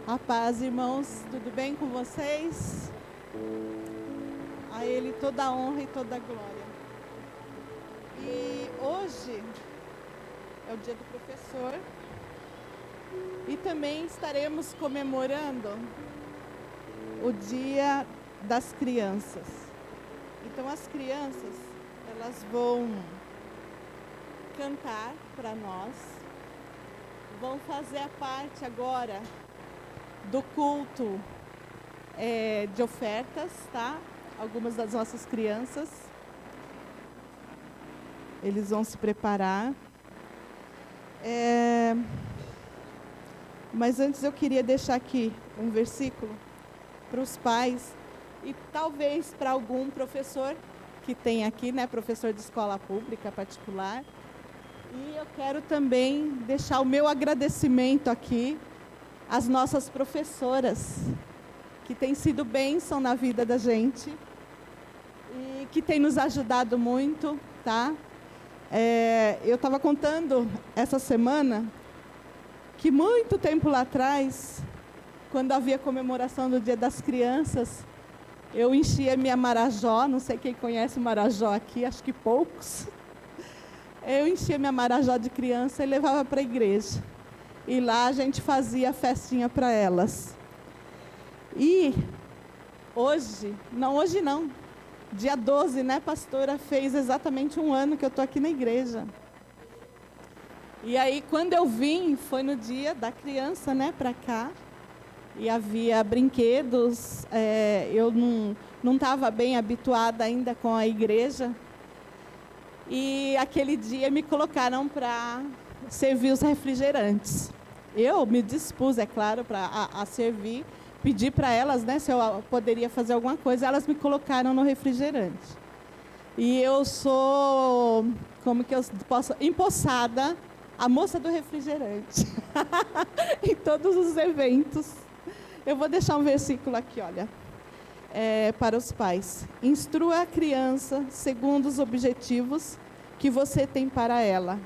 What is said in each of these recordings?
A paz, irmãos, tudo bem com vocês? A Ele toda a honra e toda a glória. E hoje é o dia do professor e também estaremos comemorando o dia das crianças. Então as crianças, elas vão cantar para nós, vão fazer a parte agora do culto de ofertas, tá? Algumas das nossas crianças. Eles vão se preparar. Mas antes eu queria deixar aqui um versículo para os pais e talvez para algum professor que tem aqui, né? Professor de escola pública particular. E eu quero também deixar o meu agradecimento aqui às nossas professoras, que têm sido bênção na vida da gente e que têm nos ajudado muito, tá? Eu estava contando essa semana que muito tempo lá atrás, quando havia comemoração do Dia das Crianças, eu enchia minha Marajó, não sei quem conhece o Marajó aqui, acho que poucos. Eu enchia minha Marajó de criança e levava para a igreja. E lá a gente fazia festinha para elas. E hoje não, dia 12, né, pastora, fez exatamente um ano que eu estou aqui na igreja. E aí, quando eu vim, foi no dia da criança, né, para cá. E havia brinquedos, eu não estava bem habituada ainda com a igreja. E aquele dia me colocaram para servir os refrigerantes. Eu me dispus, é claro, a servir, pedi para elas, né, se eu poderia fazer alguma coisa. Elas me colocaram no refrigerante. E eu sou, como que eu posso, empossada, a moça do refrigerante, em todos os eventos. Eu vou deixar um versículo aqui, olha, para os pais. Instrua a criança segundo os objetivos que você tem para ela.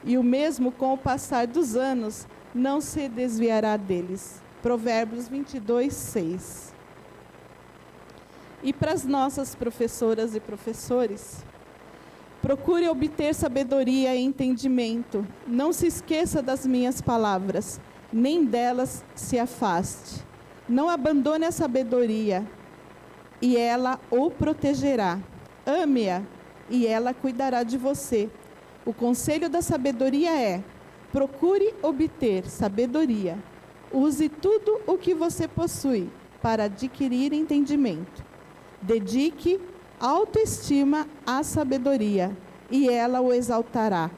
E o mesmo com o passar dos anos não se desviará deles. Provérbios 22, 6. E para as nossas professoras e professores, procure obter sabedoria e entendimento. Não se esqueça das minhas palavras, nem delas se afaste. Não abandone a sabedoria, e ela o protegerá. Ame-a, e ela cuidará de você. O conselho da sabedoria é: procure obter sabedoria. Use tudo o que você possui para adquirir entendimento. Dedique autoestima à sabedoria, e ela o exaltará.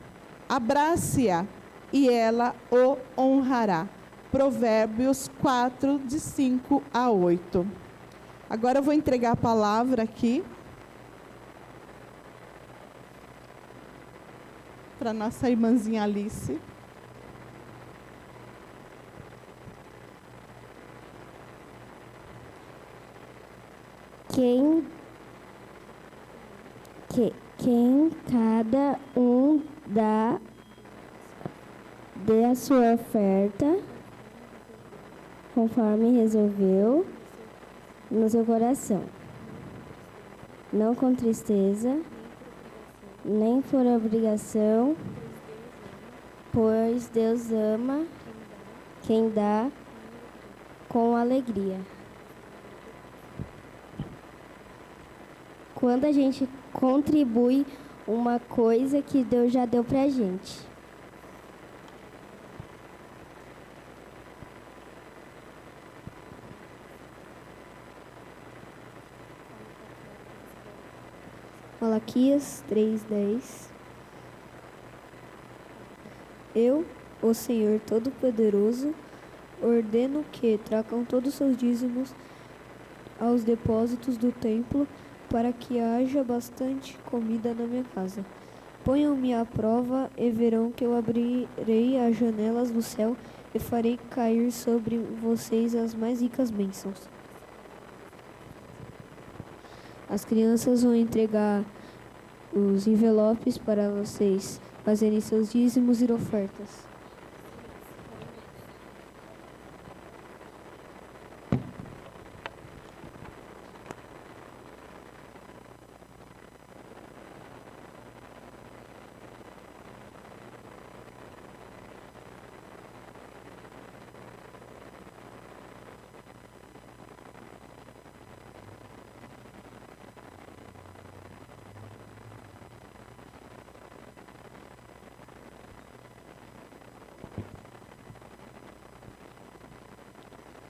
Abrace-a, e ela o honrará. Provérbios 4, de 5 a 8. Agora eu vou entregar a palavra aqui para nossa irmãzinha Alice. Quem cada um dê a sua oferta, conforme resolveu no seu coração, não com tristeza, nem por obrigação, pois Deus ama quem dá com alegria. Quando a gente contribui uma coisa que Deus já deu pra gente. Malaquias 3:10. Eu, o Senhor Todo-Poderoso, ordeno que tragam todos os seus dízimos aos depósitos do templo, para que haja bastante comida na minha casa. Ponham-me à prova e verão que eu abrirei as janelas do céu e farei cair sobre vocês as mais ricas bênçãos. As crianças vão entregar os envelopes para vocês fazerem seus dízimos e ofertas.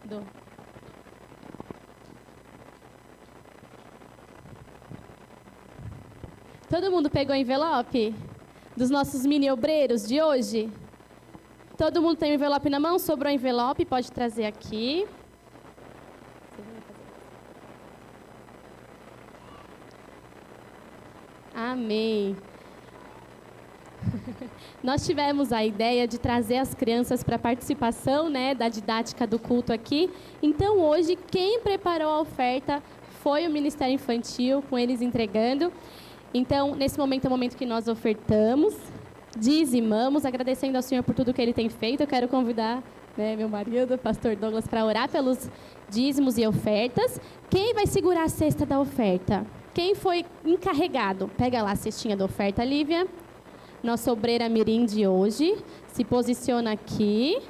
Do. Todo mundo pegou o envelope dos nossos mini obreiros de hoje? Todo mundo tem o envelope na mão? Sobrou o envelope, pode trazer aqui. Amém. Nós tivemos a ideia de trazer as crianças para a participação, né, da didática do culto aqui. Então, hoje, quem preparou a oferta foi o Ministério Infantil, com eles entregando. Então, nesse momento é o momento que nós ofertamos, dizimamos, agradecendo ao Senhor por tudo que Ele tem feito. Eu quero convidar, né, meu marido, o pastor Douglas, para orar pelos dízimos e ofertas. Quem vai segurar a cesta da oferta? Quem foi encarregado? Pega lá a cestinha da oferta, Lívia. Nossa obreira mirim de hoje. Se posiciona aqui.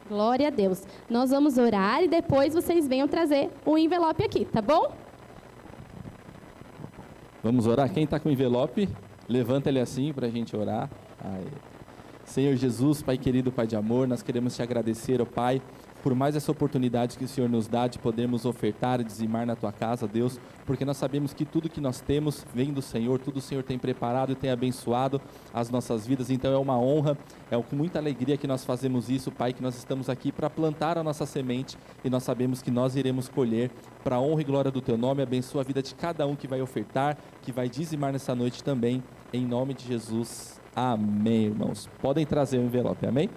Glória a Deus. Nós vamos orar e depois vocês venham trazer o envelope aqui, tá bom? Vamos orar? Quem está com o envelope, levanta ele assim para a gente orar. Aí. Senhor Jesus, Pai querido, Pai de amor, nós queremos te agradecer, ó Pai, por mais essa oportunidade que o Senhor nos dá de podermos ofertar e dizimar na Tua casa, Deus, porque nós sabemos que tudo que nós temos vem do Senhor, tudo o Senhor tem preparado e tem abençoado as nossas vidas, então é uma honra, é com muita alegria que nós fazemos isso, Pai, que nós estamos aqui para plantar a nossa semente e nós sabemos que nós iremos colher para a honra e glória do Teu nome. Abençoa a vida de cada um que vai ofertar, que vai dizimar nessa noite também, em nome de Jesus. Amém, irmãos. Podem trazer o envelope, amém?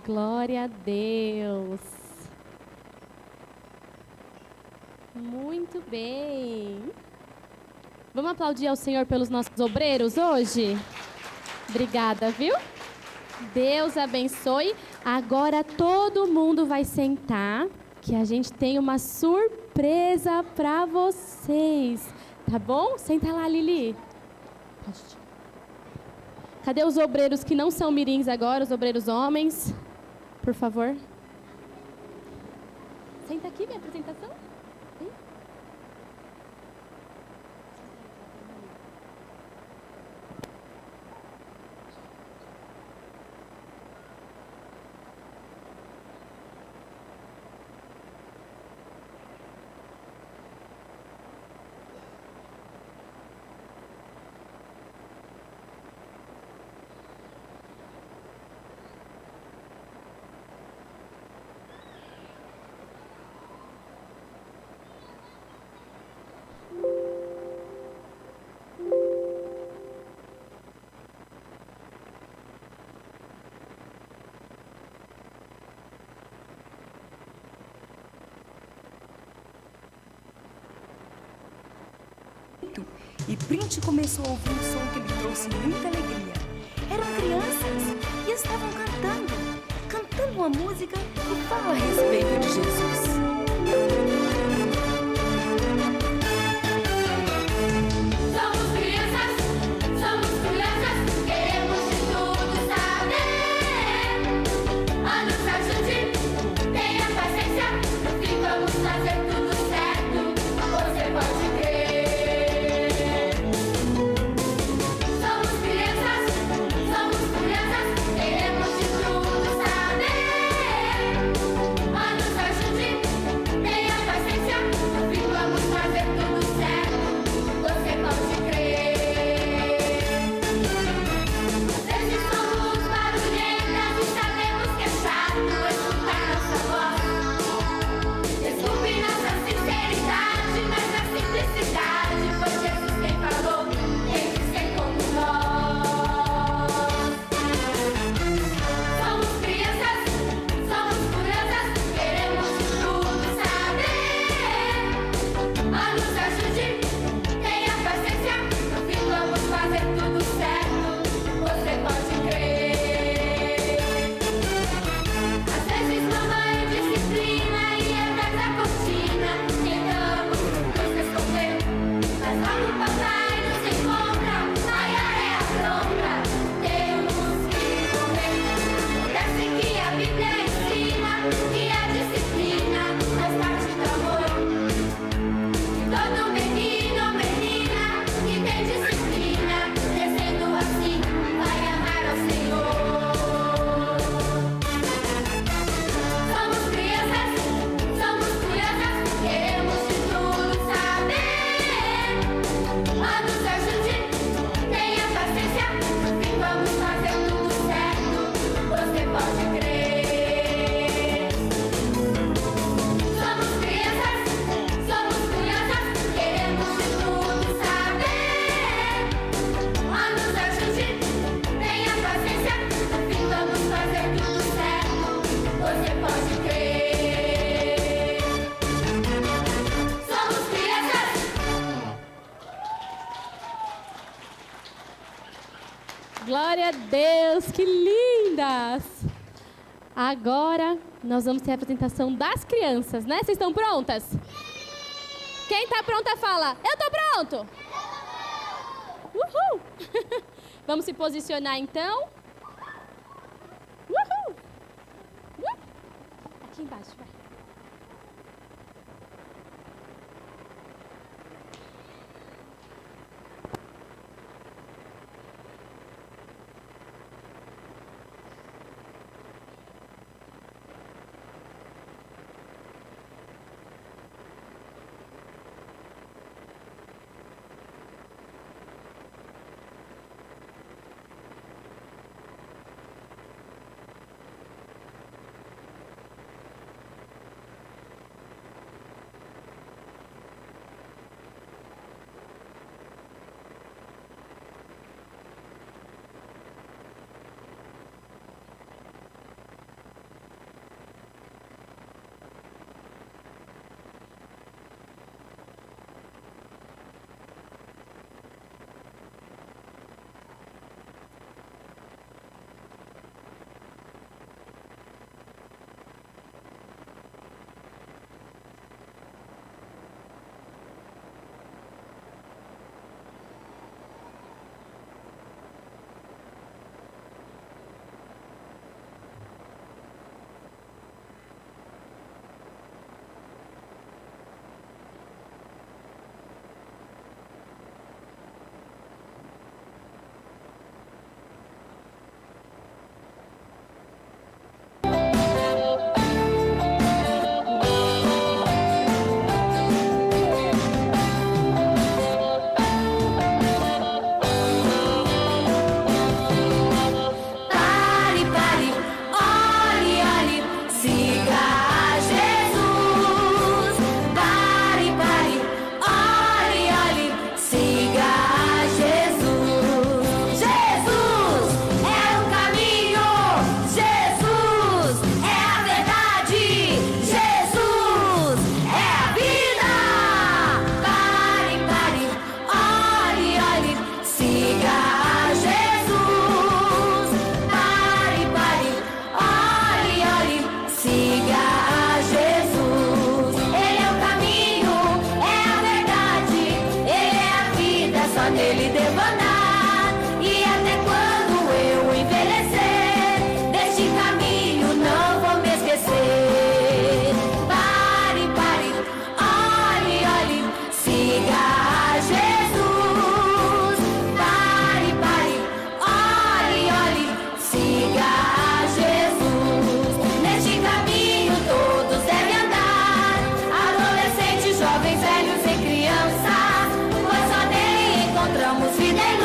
Glória a Deus. Muito bem. Vamos aplaudir ao Senhor pelos nossos obreiros hoje? Obrigada, viu? Deus abençoe. Agora todo mundo vai sentar, que a gente tem uma surpresa para vocês. Tá bom? Senta lá, Lili. Cadê os obreiros que não são mirins agora, os obreiros homens? Por favor. Senta aqui, minha apresentação. Vem. E Print começou a ouvir um som que lhe trouxe muita alegria. Eram crianças e estavam cantando uma música que fala a respeito de Jesus. Tenha Glória a Deus, que lindas! Agora nós vamos ter a apresentação das crianças, né? Vocês estão prontas? Quem está pronta fala, eu estou pronto! Uhul! Vamos se posicionar então. Uhul! Aqui embaixo, vai. Nele devo andar, e até quando eu envelhecer, deste caminho não vou me esquecer. Pare, pare, olhe, olhe, siga a Jesus. Pare, pare, olhe, olhe, siga a Jesus. Neste caminho todos devem andar, adolescentes, jovens, velhos e crianças, pois só nele encontramos vida e luz.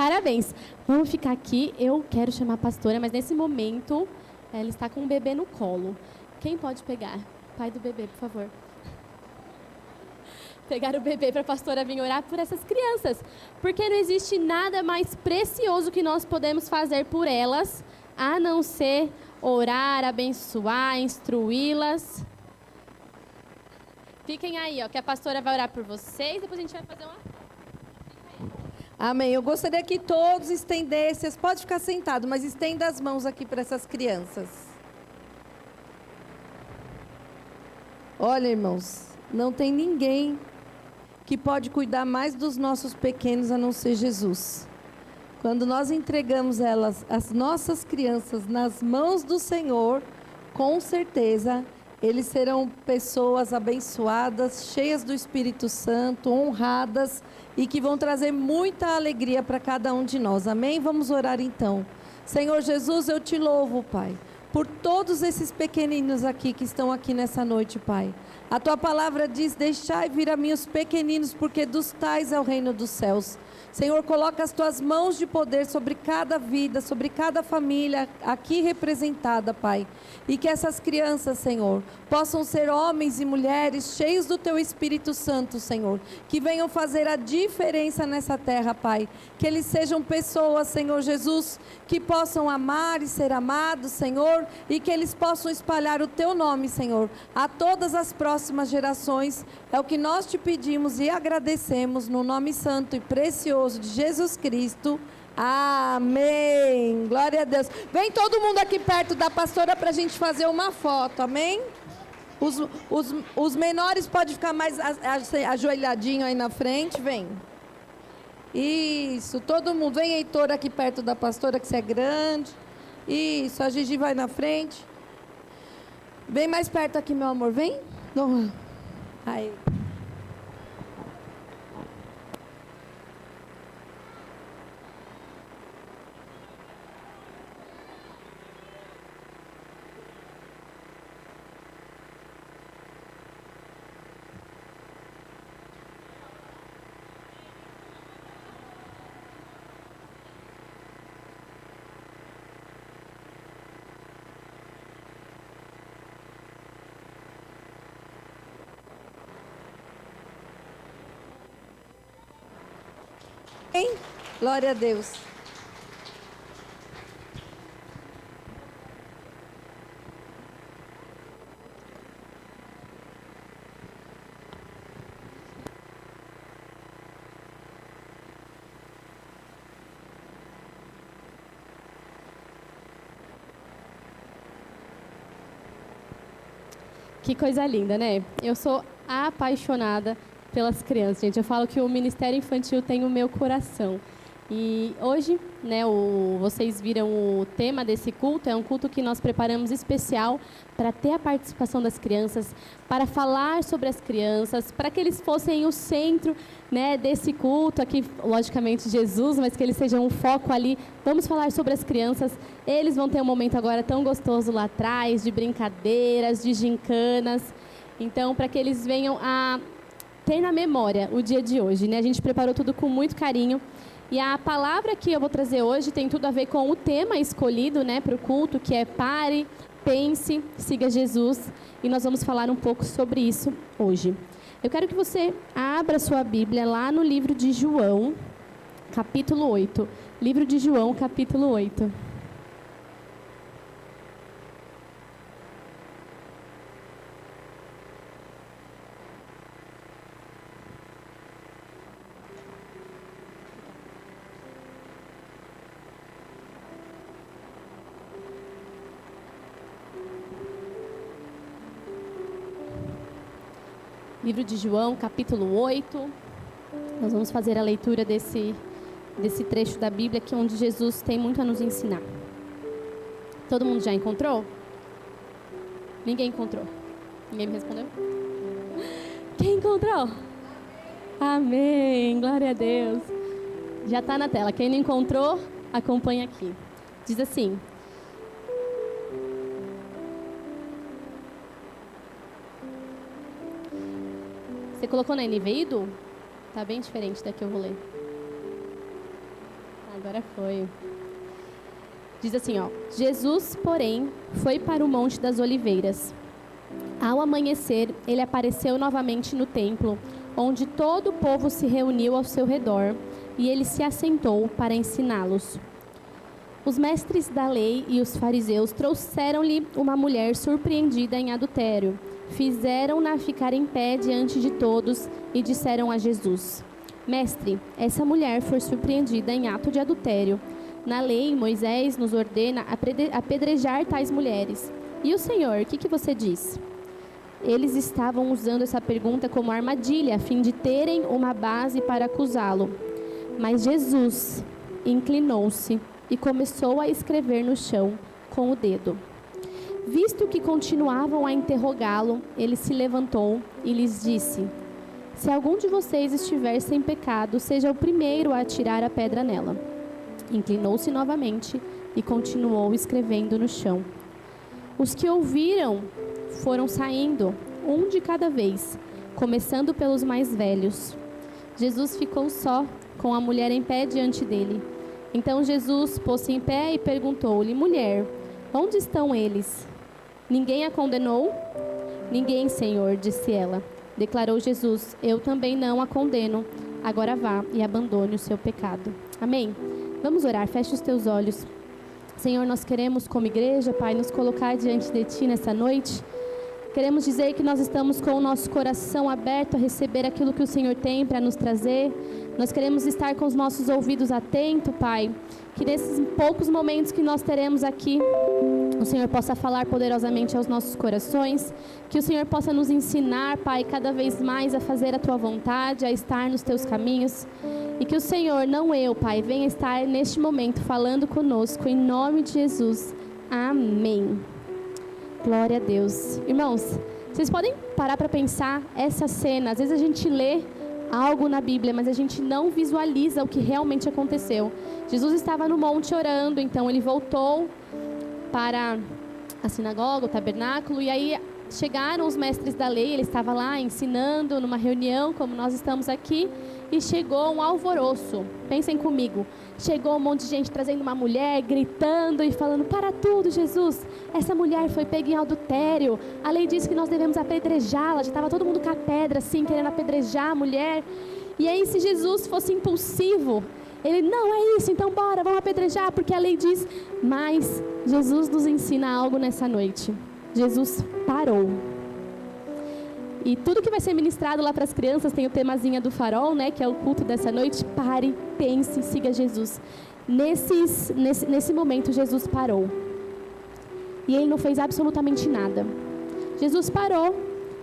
Parabéns. Vamos ficar aqui. Eu quero chamar a pastora, mas nesse momento ela está com um bebê no colo. Quem pode pegar? Pai do bebê, por favor. Pegar o bebê para a pastora vir orar por essas crianças. Porque não existe nada mais precioso que nós podemos fazer por elas, a não ser orar, abençoar, instruí-las. Fiquem aí, ó, que a pastora vai orar por vocês, depois a gente vai fazer uma... Amém. Eu gostaria que todos estendessem, pode ficar sentado, mas estenda as mãos aqui para essas crianças. Olha, irmãos, não tem ninguém que pode cuidar mais dos nossos pequenos a não ser Jesus. Quando nós entregamos elas, as nossas crianças, nas mãos do Senhor, com certeza eles serão pessoas abençoadas, cheias do Espírito Santo, honradas e que vão trazer muita alegria para cada um de nós. Amém? Vamos orar então. Senhor Jesus, eu te louvo, Pai, por todos esses pequeninos aqui que estão aqui nessa noite, Pai. A tua palavra diz: deixai vir a mim os pequeninos, porque dos tais é o reino dos céus. Senhor, coloca as tuas mãos de poder sobre cada vida, sobre cada família aqui representada, Pai. E que essas crianças, Senhor, possam ser homens e mulheres cheios do teu Espírito Santo, Senhor. Que venham fazer a diferença nessa terra, Pai. Que eles sejam pessoas, Senhor Jesus, que possam amar e ser amados, Senhor. E que eles possam espalhar o teu nome, Senhor, a todas as próximas gerações. É o que nós te pedimos e agradecemos no nome santo e precioso de Jesus Cristo. Amém. Glória a Deus. Vem todo mundo aqui perto da pastora para a gente fazer uma foto. Amém? Os menores podem ficar mais ajoelhadinho aí na frente. Vem. Isso, todo mundo. Vem, Heitor, aqui perto da pastora, que você é grande. Isso, a Gigi vai na frente. Vem mais perto aqui, meu amor. Vem. Aí. Hein? Glória a Deus. Que coisa linda, né? Eu sou apaixonada pelas crianças, gente. Eu falo que o Ministério Infantil tem o meu coração. E hoje, né, vocês viram o tema desse culto, é um culto que nós preparamos especial para ter a participação das crianças, para falar sobre as crianças, para que eles fossem o centro, né, desse culto, aqui, logicamente, Jesus, mas que eles sejam um foco ali. Vamos falar sobre as crianças. Eles vão ter um momento agora tão gostoso lá atrás, de brincadeiras, de gincanas. Então, para que eles venham a ter na memória o dia de hoje, né? A gente preparou tudo com muito carinho. E a palavra que eu vou trazer hoje tem tudo a ver com o tema escolhido, né, para o culto, que é pare, pense, siga Jesus. E nós vamos falar um pouco sobre isso hoje. Eu quero que você abra sua Bíblia lá no livro de João, capítulo 8. Livro de João, capítulo 8. Livro de João, capítulo 8. Nós vamos fazer a leitura desse trecho da Bíblia, que é onde Jesus tem muito a nos ensinar. Todo mundo já encontrou? Ninguém encontrou. Ninguém me respondeu? Quem encontrou? Amém. Glória a Deus. Já está na tela. Quem não encontrou, acompanha aqui. Diz assim: Você colocou na NVI, Du? Tá bem diferente da que eu vou ler. Agora foi. Diz assim, ó. Jesus, porém, foi para o Monte das Oliveiras. Ao amanhecer, ele apareceu novamente no templo, onde todo o povo se reuniu ao seu redor, e ele se assentou para ensiná-los. Os mestres da lei e os fariseus trouxeram-lhe uma mulher surpreendida em adultério. Fizeram-na ficar em pé diante de todos e disseram a Jesus: Mestre, essa mulher foi surpreendida em ato de adultério. Na lei, Moisés nos ordena apedrejar tais mulheres. E o Senhor, o que você diz? Eles estavam usando essa pergunta como armadilha, a fim de terem uma base para acusá-lo. Mas Jesus inclinou-se e começou a escrever no chão com o dedo. Visto que continuavam a interrogá-lo, ele se levantou e lhes disse: Se algum de vocês estiver sem pecado, seja o primeiro a atirar a pedra nela. Inclinou-se novamente e continuou escrevendo no chão. Os que ouviram foram saindo, um de cada vez, começando pelos mais velhos. Jesus ficou só, com a mulher em pé diante dele. Então Jesus pôs-se em pé e perguntou-lhe: Mulher, onde estão eles? Ninguém a condenou? Ninguém, Senhor, disse ela. Declarou Jesus: Eu também não a condeno. Agora vá e abandone o seu pecado. Amém? Vamos orar, feche os teus olhos. Senhor, nós queremos como igreja, Pai, nos colocar diante de Ti nessa noite. Queremos dizer que nós estamos com o nosso coração aberto a receber aquilo que o Senhor tem para nos trazer. Nós queremos estar com os nossos ouvidos atentos, Pai. Que nesses poucos momentos que nós teremos aqui, o Senhor possa falar poderosamente aos nossos corações. Que o Senhor possa nos ensinar, Pai, cada vez mais a fazer a Tua vontade, a estar nos Teus caminhos. E que o Senhor, não eu, Pai, venha estar neste momento falando conosco, em nome de Jesus. Amém. Glória a Deus. Irmãos, vocês podem parar para pensar essa cena. Às vezes a gente lê algo na Bíblia, mas a gente não visualiza o que realmente aconteceu. Jesus estava no monte orando, então ele voltou para a sinagoga, o tabernáculo, e aí chegaram os mestres da lei, ele estava lá ensinando numa reunião, como nós estamos aqui, e chegou um alvoroço. Pensem comigo, chegou um monte de gente trazendo uma mulher, gritando e falando: para tudo, Jesus, essa mulher foi pega em adultério, a lei diz que nós devemos apedrejá-la. Já estava todo mundo com a pedra assim, querendo apedrejar a mulher. E aí, se Jesus fosse impulsivo, ele: não, é isso, então bora, vamos apedrejar, porque a lei diz. Mas Jesus nos ensina algo nessa noite. Jesus parou. E tudo que vai ser ministrado lá para as crianças tem o temazinha do farol, né? Que é o culto dessa noite. Pare, pense, siga Jesus. Nesse momento, Jesus parou. E ele não fez absolutamente nada. Jesus parou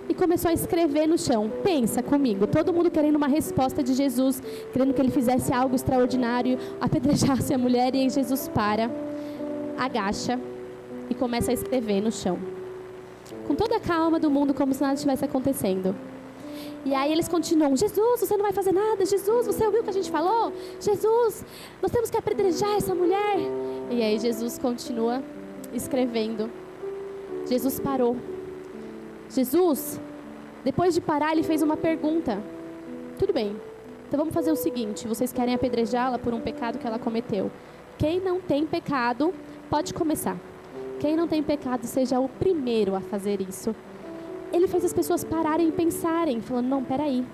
e começou a escrever no chão. Pensa comigo, todo mundo querendo uma resposta de Jesus, querendo que ele fizesse algo extraordinário, apedrejasse a mulher, e aí Jesus para, agacha e começa a escrever no chão. Com toda a calma do mundo, como se nada estivesse acontecendo. E aí eles continuam: Jesus, você não vai fazer nada. Jesus, você ouviu o que a gente falou? Jesus, nós temos que apedrejar essa mulher. E aí Jesus continua escrevendo. Jesus parou. Jesus, depois de parar, ele fez uma pergunta. Tudo bem, então vamos fazer o seguinte: vocês querem apedrejá-la por um pecado que ela cometeu. Quem não tem pecado, pode começar. Quem não tem pecado, seja o primeiro a fazer isso. Ele fez as pessoas pararem e pensarem, falando: não, peraí,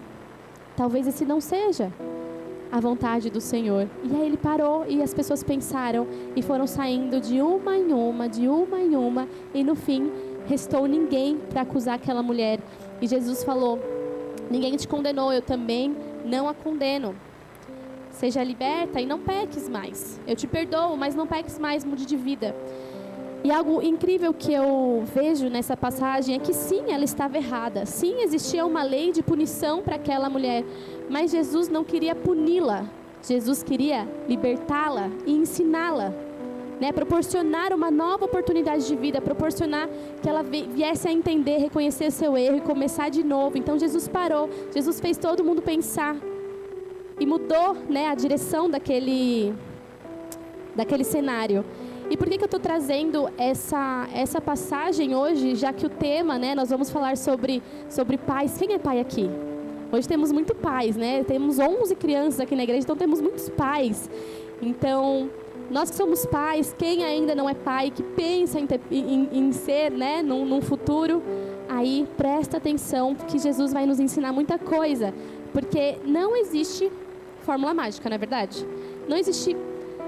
talvez esse não seja a vontade do Senhor. E aí ele parou e as pessoas pensaram e foram saindo de uma em uma, e no fim restou ninguém para acusar aquela mulher. E Jesus falou: ninguém te condenou, eu também não a condeno. Seja liberta e não peques mais. Eu te perdoo, mas não peques mais, mude de vida. E algo incrível que eu vejo nessa passagem é que sim, ela estava errada. Sim, existia uma lei de punição para aquela mulher. Mas Jesus não queria puni-la. Jesus queria libertá-la e ensiná-la. Né? Proporcionar uma nova oportunidade de vida. Proporcionar que ela viesse a entender, reconhecer seu erro e começar de novo. Então Jesus parou. Jesus fez todo mundo pensar. E mudou, né, a direção daquele cenário. E por que eu estou trazendo essa passagem hoje, já que o tema, né, nós vamos falar sobre pais. Quem é pai aqui? Hoje temos muito pais, né? Temos 11 crianças aqui na igreja, então temos muitos pais. Então, nós que somos pais, quem ainda não é pai, que pensa em ser, né, num futuro, aí presta atenção, que Jesus vai nos ensinar muita coisa. Porque não existe fórmula mágica, não é verdade? Não existe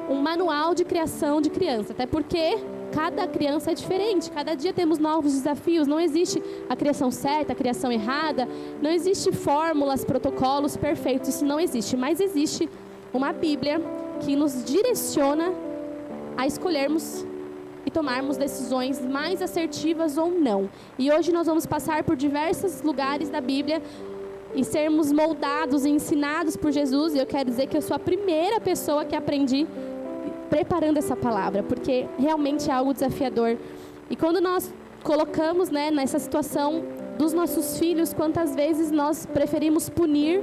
um manual de criação de criança, até porque cada criança é diferente, cada dia temos novos desafios, não existe a criação certa, a criação errada, não existe fórmulas, protocolos perfeitos, isso não existe, mas existe uma Bíblia que nos direciona a escolhermos e tomarmos decisões mais assertivas ou não. E hoje nós vamos passar por diversos lugares da Bíblia e sermos moldados e ensinados por Jesus, e eu quero dizer que eu sou a primeira pessoa que aprendi preparando essa palavra, porque realmente é algo desafiador. E quando nós colocamos, né, nessa situação dos nossos filhos, quantas vezes nós preferimos punir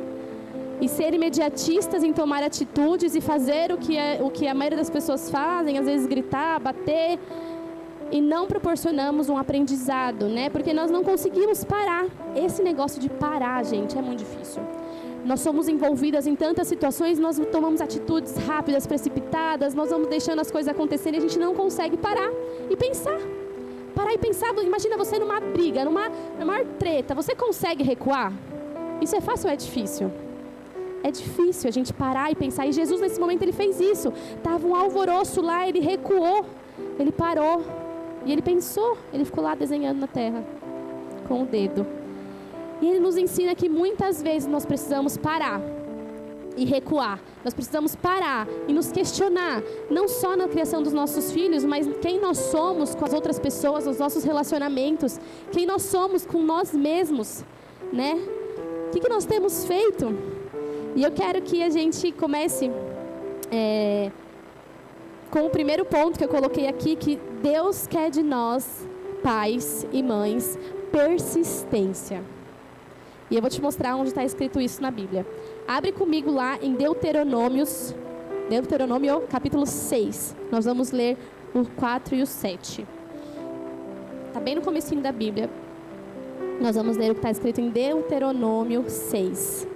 e ser imediatistas em tomar atitudes e fazer o que a maioria das pessoas fazem, às vezes gritar, bater, e não proporcionamos um aprendizado, né? Porque nós não conseguimos parar. Esse negócio de parar, gente, é muito difícil. Nós somos envolvidas em tantas situações, nós tomamos atitudes rápidas, precipitadas, nós vamos deixando as coisas acontecerem e a gente não consegue parar e pensar. Parar e pensar, imagina você numa briga, numa maior treta, você consegue recuar? Isso é fácil ou é difícil? É difícil a gente parar e pensar, e Jesus nesse momento ele fez isso. Estava um alvoroço lá, ele recuou, ele parou, e ele pensou, ele ficou lá desenhando na terra, com o dedo. E ele nos ensina que muitas vezes nós precisamos parar e recuar. Nós precisamos parar e nos questionar, não só na criação dos nossos filhos, mas quem nós somos com as outras pessoas, nos nossos relacionamentos, quem nós somos com nós mesmos, né? O que nós temos feito? E eu quero que a gente comece com o primeiro ponto que eu coloquei aqui, que Deus quer de nós, pais e mães, persistência. E eu vou te mostrar onde está escrito isso na Bíblia. Abre comigo lá em Deuteronômio, capítulo 6. Nós vamos ler o 4 e o 7. Está bem no comecinho da Bíblia. Nós vamos ler o que está escrito em Deuteronômio 6.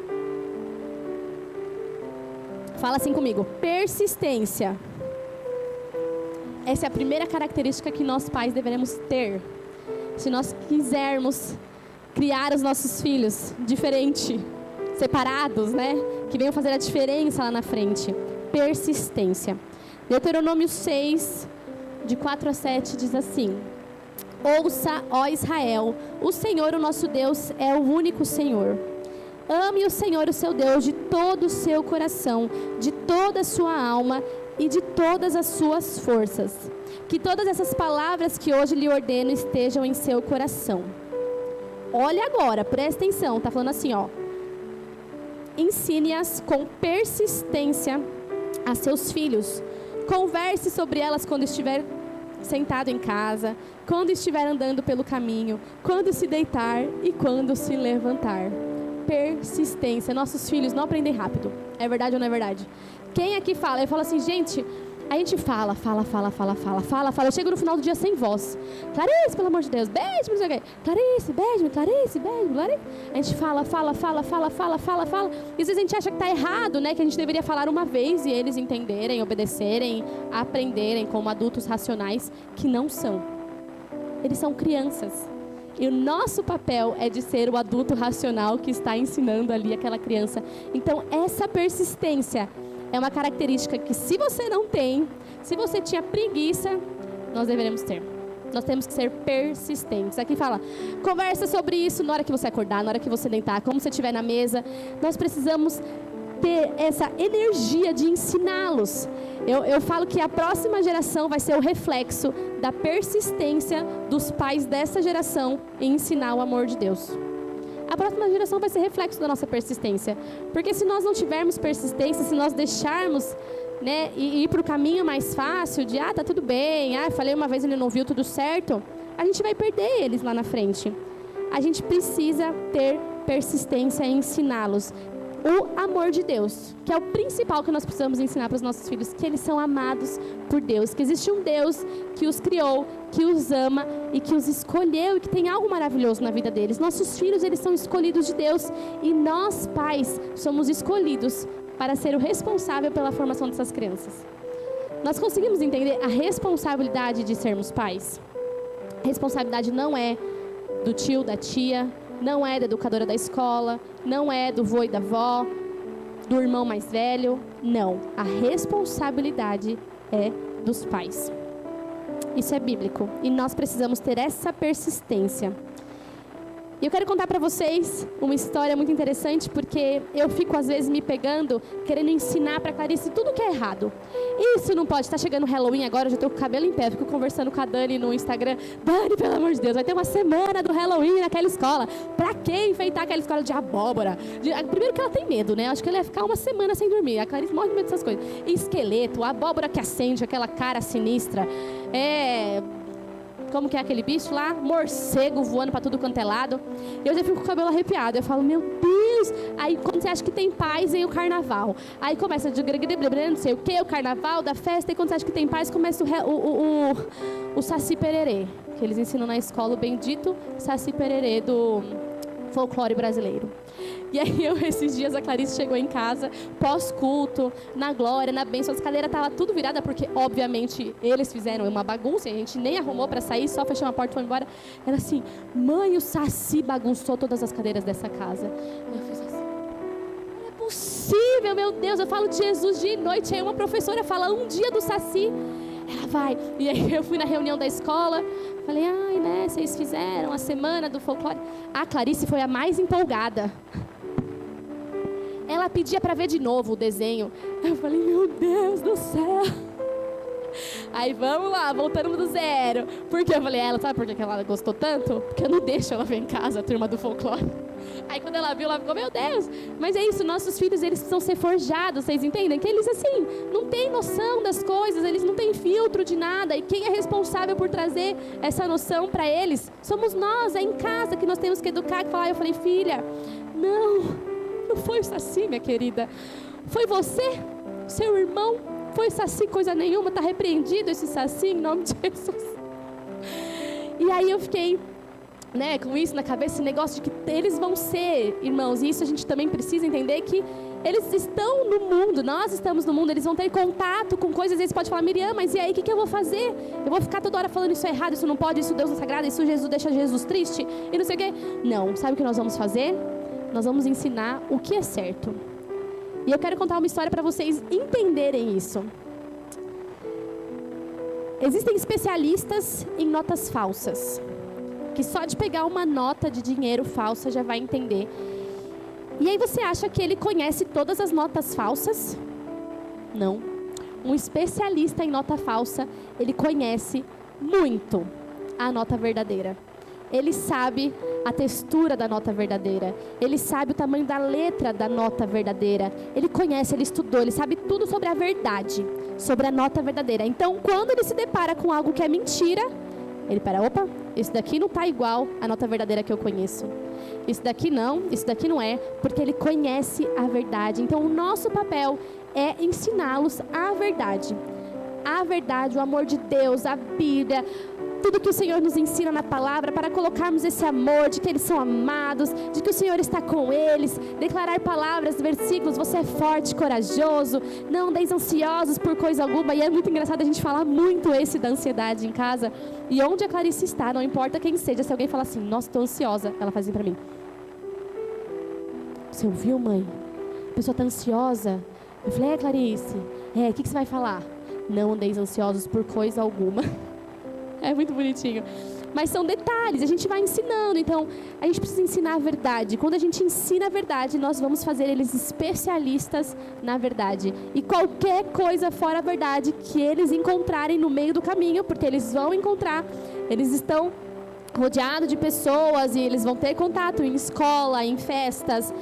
Fala assim comigo. Persistência. Essa é a primeira característica que nós pais deveremos ter. Se nós quisermos criar os nossos filhos diferente, separados, né? Que venham fazer a diferença lá na frente. Persistência. Deuteronômio 6, de 4 a 7, diz assim: Ouça, ó Israel, o Senhor, o nosso Deus, é o único Senhor. Ame o Senhor, o seu Deus, de todo o seu coração, de toda a sua alma e de todas as suas forças. Que todas essas palavras que hoje lhe ordeno estejam em seu coração. Olha agora, presta atenção, está falando assim, ó. Ensine-as com persistência a seus filhos. Converse sobre elas quando estiver sentado em casa, quando estiver andando pelo caminho, quando se deitar e quando se levantar. Persistência. Nossos filhos não aprendem rápido. É verdade ou não é verdade? Quem aqui fala? Eu falo assim, gente, a gente fala. Eu chego no final do dia sem voz. Clarice, pelo amor de Deus, beijo, não sei o quê. Clarice, beijo, Clarice, beijo, Clarice. A gente fala. E às vezes a gente acha que está errado, né? Que a gente deveria falar uma vez e eles entenderem, obedecerem, aprenderem como adultos racionais, que não são. Eles são crianças. E o nosso papel é de ser o adulto racional que está ensinando ali aquela criança. Então, essa persistência é uma característica que, se você não tem, se você tinha preguiça, nós deveremos ter. Nós temos que ser persistentes. Aqui fala, conversa sobre isso na hora que você acordar, na hora que você deitar, como você estiver na mesa. Nós precisamos ter essa energia de ensiná-los. Eu falo que a próxima geração vai ser o reflexo da persistência dos pais dessa geração em ensinar o amor de Deus. A próxima geração vai ser reflexo da nossa persistência. Porque se nós não tivermos persistência, se nós deixarmos, né, e ir para o caminho mais fácil de, tá tudo bem, falei uma vez e ele não viu, tudo certo, a gente vai perder eles lá na frente. A gente precisa ter persistência em ensiná-los o amor de Deus, que é o principal que nós precisamos ensinar para os nossos filhos, que eles são amados por Deus, que existe um Deus que os criou, que os ama e que os escolheu e que tem algo maravilhoso na vida deles. Nossos filhos, eles são escolhidos de Deus e nós, pais, somos escolhidos para ser o responsável pela formação dessas crianças. Nós conseguimos entender a responsabilidade de sermos pais? A responsabilidade não é do tio, da tia, não é da educadora da escola, não é do vô e da avó, do irmão mais velho, não. A responsabilidade é dos pais. Isso é bíblico e nós precisamos ter essa persistência. E eu quero contar para vocês uma história muito interessante, porque eu fico às vezes me pegando, querendo ensinar para Clarice tudo que é errado. Isso não pode, tá chegando Halloween agora, eu já tô com o cabelo em pé, fico conversando com a Dani no Instagram. Dani, pelo amor de Deus, vai ter uma semana do Halloween naquela escola. Pra que enfeitar aquela escola de abóbora? Primeiro que ela tem medo, né? Acho que ela ia ficar uma semana sem dormir. A Clarice morre de medo dessas coisas. Esqueleto, abóbora que acende, aquela cara sinistra. Como que é aquele bicho lá? Morcego voando pra tudo quanto é lado. Eu já fico com o cabelo arrepiado. Eu falo, meu Deus! Aí quando você acha que tem paz, vem o carnaval. Aí começa de não sei o que, o carnaval da festa. E quando você acha que tem paz, começa o Saci Pererê. Que eles ensinam na escola, o bendito Saci Pererê do folclore brasileiro. E aí, esses dias, a Clarice chegou em casa, pós-culto, na glória, na bênção, as cadeiras estavam tudo viradas, porque, obviamente, eles fizeram uma bagunça, e a gente nem arrumou para sair, só fechou a porta e foi embora. Era assim, mãe, o Saci bagunçou todas as cadeiras dessa casa. Eu fiz assim, não é possível, meu Deus, eu falo de Jesus de noite, aí uma professora fala um dia do Saci, ela vai. E aí, eu fui na reunião da escola, falei, ai, né, vocês fizeram a semana do folclore. A Clarice foi a mais empolgada. Ela pedia para ver de novo o desenho. Eu falei, meu Deus do céu. Aí vamos lá, voltando do zero. Porque eu falei, ela sabe por que ela gostou tanto? Porque eu não deixo ela ver em casa a turma do folclore. Aí quando ela viu, ela ficou, meu Deus. Mas é isso, nossos filhos, eles precisam ser forjados, vocês entendem? Que eles, assim, não têm noção das coisas, eles não têm filtro de nada. E quem é responsável por trazer essa noção para eles? Somos nós, é em casa que nós temos que educar. Eu falei, filha, não foi o Saci, minha querida. Foi você, seu irmão, foi Saci, coisa nenhuma, está repreendido esse Saci em nome de Jesus. E aí eu fiquei, né, com isso na cabeça, esse negócio de que eles vão ser, irmãos, e isso a gente também precisa entender que eles estão no mundo, nós estamos no mundo, eles vão ter contato com coisas, e eles podem falar, Miriam, mas e aí, o que eu vou fazer? Eu vou ficar toda hora falando isso é errado, isso não pode, isso Deus não sagrada, isso Jesus deixa Jesus triste, e não sei o quê. Não, sabe o que nós vamos fazer? Nós vamos ensinar o que é certo. E eu quero contar uma história para vocês entenderem isso. Existem especialistas em notas falsas, que só de pegar uma nota de dinheiro falsa já vai entender. E aí você acha que ele conhece todas as notas falsas? Não. Um especialista em nota falsa, ele conhece muito a nota verdadeira. Ele sabe a textura da nota verdadeira. Ele sabe o tamanho da letra da nota verdadeira. Ele conhece, ele estudou, ele sabe tudo sobre a verdade, sobre a nota verdadeira. Então, quando ele se depara com algo que é mentira, ele opa, isso daqui não está igual à nota verdadeira que eu conheço. Isso daqui não é, porque ele conhece a verdade. Então, o nosso papel é ensiná-los a verdade. A verdade, o amor de Deus, a Bíblia, tudo que o Senhor nos ensina na palavra, para colocarmos esse amor de que eles são amados, de que o Senhor está com eles, declarar palavras, versículos, você é forte, corajoso, não andeis ansiosos por coisa alguma. E é muito engraçado a gente falar muito esse da ansiedade em casa. E onde a Clarice está, não importa quem seja, se alguém falar assim, nossa, estou ansiosa, ela faz assim para mim. Você ouviu, mãe? A pessoa está ansiosa. Eu falei, Clarice, o que você vai falar? Não andeis ansiosos por coisa alguma. É muito bonitinho. Mas são detalhes, a gente vai ensinando. Então, a gente precisa ensinar a verdade. Quando a gente ensina a verdade, nós vamos fazer eles especialistas na verdade. E qualquer coisa fora a verdade que eles encontrarem no meio do caminho, porque eles vão encontrar, eles estão rodeados de pessoas e eles vão ter contato em escola, em festas.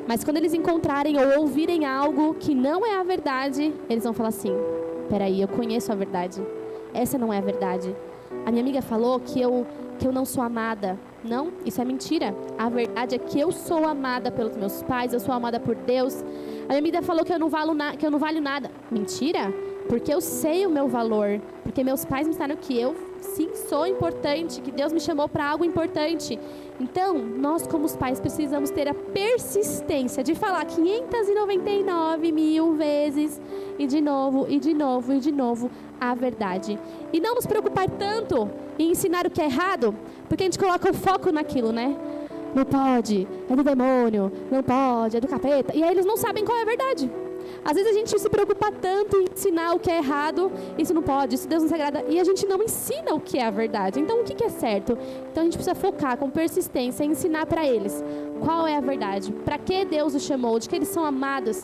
Mas quando eles encontrarem ou ouvirem algo que não é a verdade, eles vão falar assim, peraí, eu conheço a verdade. Essa não é a verdade. A minha amiga falou que eu não sou amada. Não, isso é mentira. A verdade é que eu sou amada pelos meus pais, eu sou amada por Deus. A minha amiga falou que eu não valho nada. Mentira? porque eu sei o meu valor, porque meus pais me ensinaram que eu sim sou importante, que Deus me chamou para algo importante. Então, nós como os pais precisamos ter a persistência de falar 599 mil vezes e de novo, e de novo, e de novo a verdade. E não nos preocupar tanto em ensinar o que é errado, porque a gente coloca o foco naquilo, né? Não pode, é do demônio, não pode, é do capeta. E aí eles não sabem qual é a verdade. Às vezes a gente se preocupa tanto em ensinar o que é errado, isso não pode, isso Deus não se agrada, e a gente não ensina o que é a verdade. Então, o que é certo? Então, a gente precisa focar com persistência em ensinar para eles qual é a verdade, para que Deus os chamou, de que eles são amados,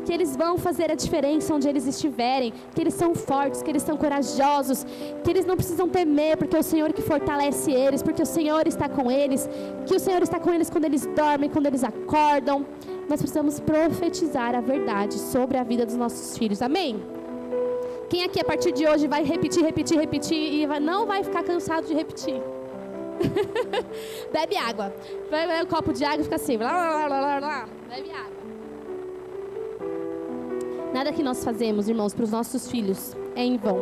que eles vão fazer a diferença onde eles estiverem, que eles são fortes, que eles são corajosos, que eles não precisam temer, porque é o Senhor que fortalece eles, porque o Senhor está com eles, que o Senhor está com eles quando eles dormem, quando eles acordam. Nós precisamos profetizar a verdade sobre a vida dos nossos filhos. Amém? Quem aqui a partir de hoje vai repetir e não vai ficar cansado de repetir? Bebe água. Vai um copo de água e fica assim. Blá, blá, blá, blá, blá. Bebe água. Nada que nós fazemos, irmãos, para os nossos filhos é em vão.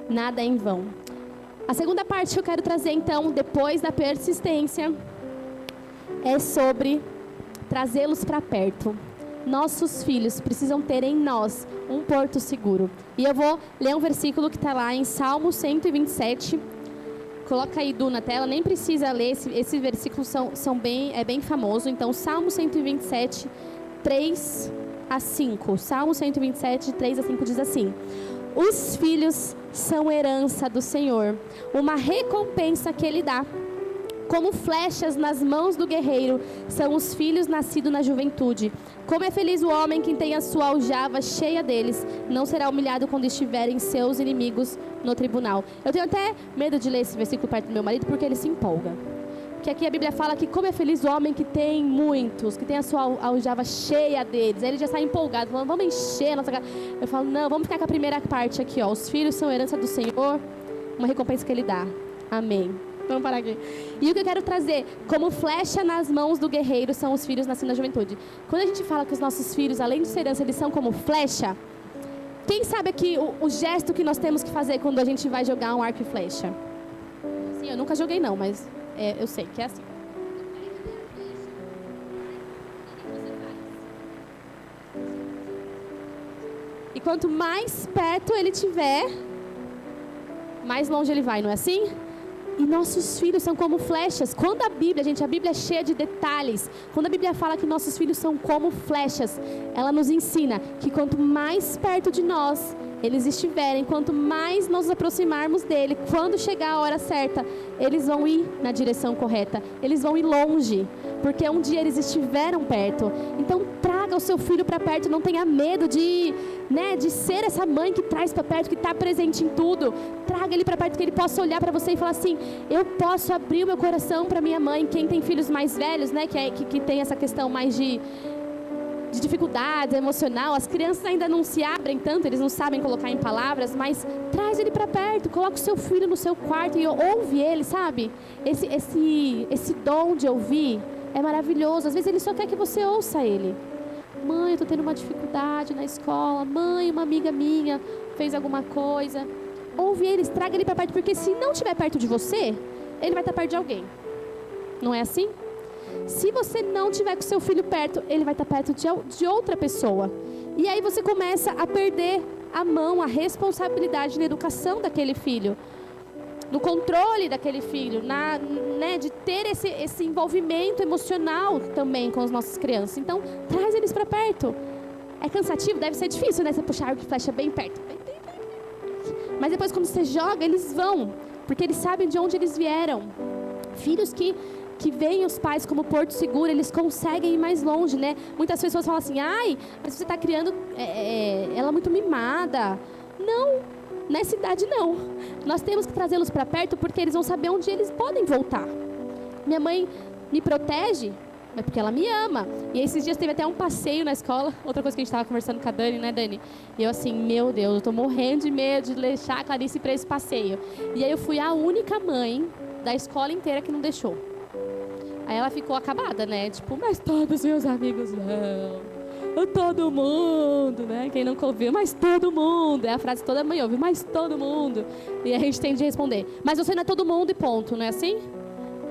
Nada é em vão. A segunda parte que eu quero trazer, então, depois da persistência, é sobre trazê-los para perto. Nossos filhos precisam ter em nós um porto seguro. E eu vou ler um versículo que está lá em Salmo 127. Coloca aí, Du, na tela. Nem precisa ler, esses versículos é bem famoso. Então, Salmo 127, 3 a 5. Salmo 127, 3 a 5 diz assim: os filhos são herança do Senhor, uma recompensa que Ele dá. Como flechas nas mãos do guerreiro são os filhos nascidos na juventude. Como é feliz o homem que tem a sua aljava cheia deles. Não será humilhado quando estiverem seus inimigos no tribunal. Eu tenho até medo de ler esse versículo perto do meu marido, porque ele se empolga. Porque aqui a Bíblia fala que como é feliz o homem que tem muitos, que tem a sua aljava cheia deles. Aí ele já sai empolgado, falando, vamos encher a nossa casa. Eu falo, não, vamos ficar com a primeira parte aqui, ó. Os filhos são herança do Senhor, uma recompensa que Ele dá. Amém. Vamos parar aqui. E o que eu quero trazer, como flecha nas mãos do guerreiro, são os filhos nascidos na juventude. Quando a gente fala que os nossos filhos, além de ser herança, eles são como flecha, quem sabe aqui o gesto que nós temos que fazer quando a gente vai jogar um arco e flecha? Sim, eu nunca joguei não, mas eu sei que é assim. E quanto mais perto ele tiver, mais longe ele vai, não é assim? E nossos filhos são como flechas. Quando a Bíblia é cheia de detalhes. Quando a Bíblia fala que nossos filhos são como flechas, ela nos ensina que quanto mais perto de nós eles estiverem, quanto mais nos aproximarmos dele, quando chegar a hora certa, eles vão ir na direção correta. Eles vão ir longe, porque um dia eles estiveram perto. Então traga o seu filho para perto, não tenha medo de ser essa mãe que traz para perto, que está presente em tudo. Traga ele para perto, que ele possa olhar para você e falar assim, eu posso abrir o meu coração para minha mãe. Quem tem filhos mais velhos, né, que tem essa questão mais de dificuldade emocional, as crianças ainda não se abrem tanto, eles não sabem colocar em palavras, mas traz ele para perto, coloca o seu filho no seu quarto e ouve ele, sabe? Esse dom de ouvir é maravilhoso. Às vezes ele só quer que você ouça ele. Mãe, eu tô tendo uma dificuldade na escola. Mãe, uma amiga minha fez alguma coisa. Ouve eles, traga ele para perto, porque se não estiver perto de você, ele vai estar perto de alguém. Não é assim? Se você não estiver com seu filho perto, ele vai estar perto de outra pessoa. E aí você começa a perder a mão, a responsabilidade na educação daquele filho, no controle daquele filho, de ter esse envolvimento emocional também com as nossas crianças. Então, traz eles para perto. É cansativo, deve ser difícil, né? Você puxar arco e flecha bem perto. Mas depois, quando você joga, eles vão, porque eles sabem de onde eles vieram. Filhos que veem os pais como porto seguro, eles conseguem ir mais longe, né? Muitas pessoas falam assim, ai, mas você está criando ela muito mimada. Não, nessa idade não. Nós temos que trazê-los para perto, porque eles vão saber onde eles podem voltar. Minha mãe me protege, é porque ela me ama. E esses dias teve até um passeio na escola, outra coisa que a gente estava conversando com a Dani, né, Dani? E eu assim, meu Deus, eu tô morrendo de medo de deixar a Clarice para esse passeio. E aí eu fui a única mãe da escola inteira que não deixou. Aí ela ficou acabada, né? Tipo, mas todos os meus amigos não. todo mundo, né? Quem nunca ouviu, mas todo mundo. É a frase que toda mãe ouve, mas todo mundo. E a gente tem de responder, mas você não é todo mundo e ponto, não é assim?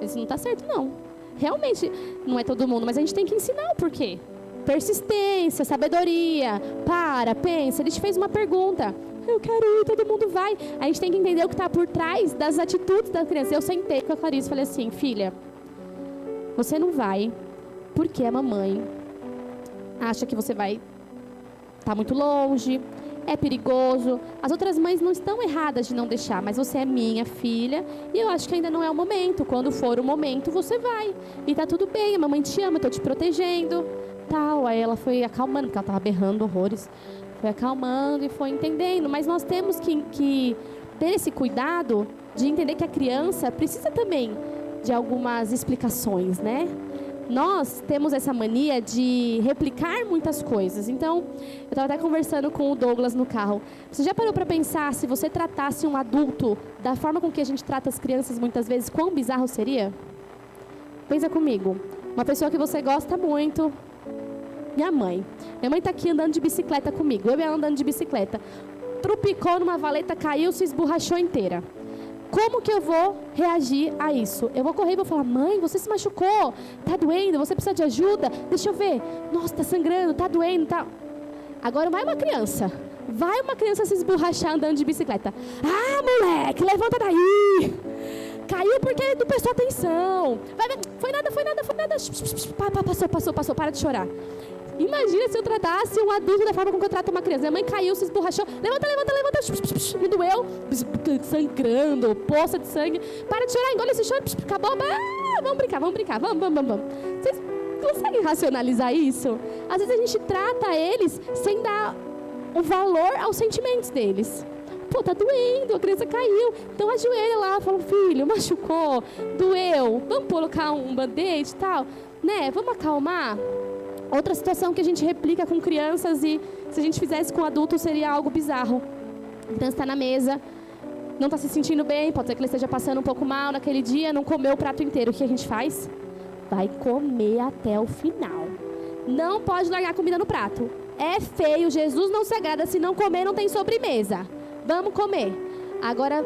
Isso não está certo, não. Realmente não é todo mundo, mas a gente tem que ensinar o porquê. Persistência, sabedoria. Pensa, ele te fez uma pergunta. Eu quero ir, todo mundo vai. A gente tem que entender o que está por trás das atitudes da criança. Eu sentei com a Clarice e falei assim, filha, você não vai porque a mamãe acha que você vai estar muito longe, é perigoso. As outras mães não estão erradas de não deixar, mas você é minha filha e eu acho que ainda não é o momento. Quando for o momento, você vai. E tá tudo bem, a mamãe te ama, eu tô te protegendo. Tal. Aí ela foi acalmando, porque ela estava berrando horrores. Foi acalmando e foi entendendo. Mas nós temos que ter esse cuidado de entender que a criança precisa também de algumas explicações, né? Nós temos essa mania de replicar muitas coisas. Então, eu estava até conversando com o Douglas no carro. Você já parou para pensar, se você tratasse um adulto da forma com que a gente trata as crianças muitas vezes, quão bizarro seria? Pensa comigo. Uma pessoa que você gosta muito. Minha mãe está aqui andando de bicicleta comigo. Eu e ela andando de bicicleta. Trupicou numa valeta, caiu, se esborrachou inteira. Como que eu vou reagir a isso? Eu vou correr e vou falar, mãe, você se machucou, tá doendo, você precisa de ajuda, deixa eu ver. Nossa, tá sangrando, tá doendo, tá... Agora vai uma criança se esborrachar andando de bicicleta. Ah, moleque, levanta daí. Caiu porque não prestou atenção. Foi nada. Passou, para de chorar. Imagina se eu tratasse um adulto da forma como eu trato uma criança. Minha mãe caiu, se esborrachou. Levanta. Me doeu. Sangrando, poça de sangue. Para de chorar, engole esse choro. Acabou. Vamos brincar. Vamos. Vocês conseguem racionalizar isso? Às vezes a gente trata eles sem dar o valor aos sentimentos deles. Pô, tá doendo, a criança caiu. Então ajoelha lá, fala, filho, machucou, doeu. Vamos colocar um band-aid e tal, né? Vamos acalmar. Outra situação que a gente replica com crianças e se a gente fizesse com adultos seria algo bizarro. A criança está na mesa, não está se sentindo bem, pode ser que ele esteja passando um pouco mal naquele dia, não comeu o prato inteiro. O que a gente faz? Vai comer até o final. Não pode largar comida no prato. É feio, Jesus não se agrada, se não comer não tem sobremesa. Vamos comer. Agora,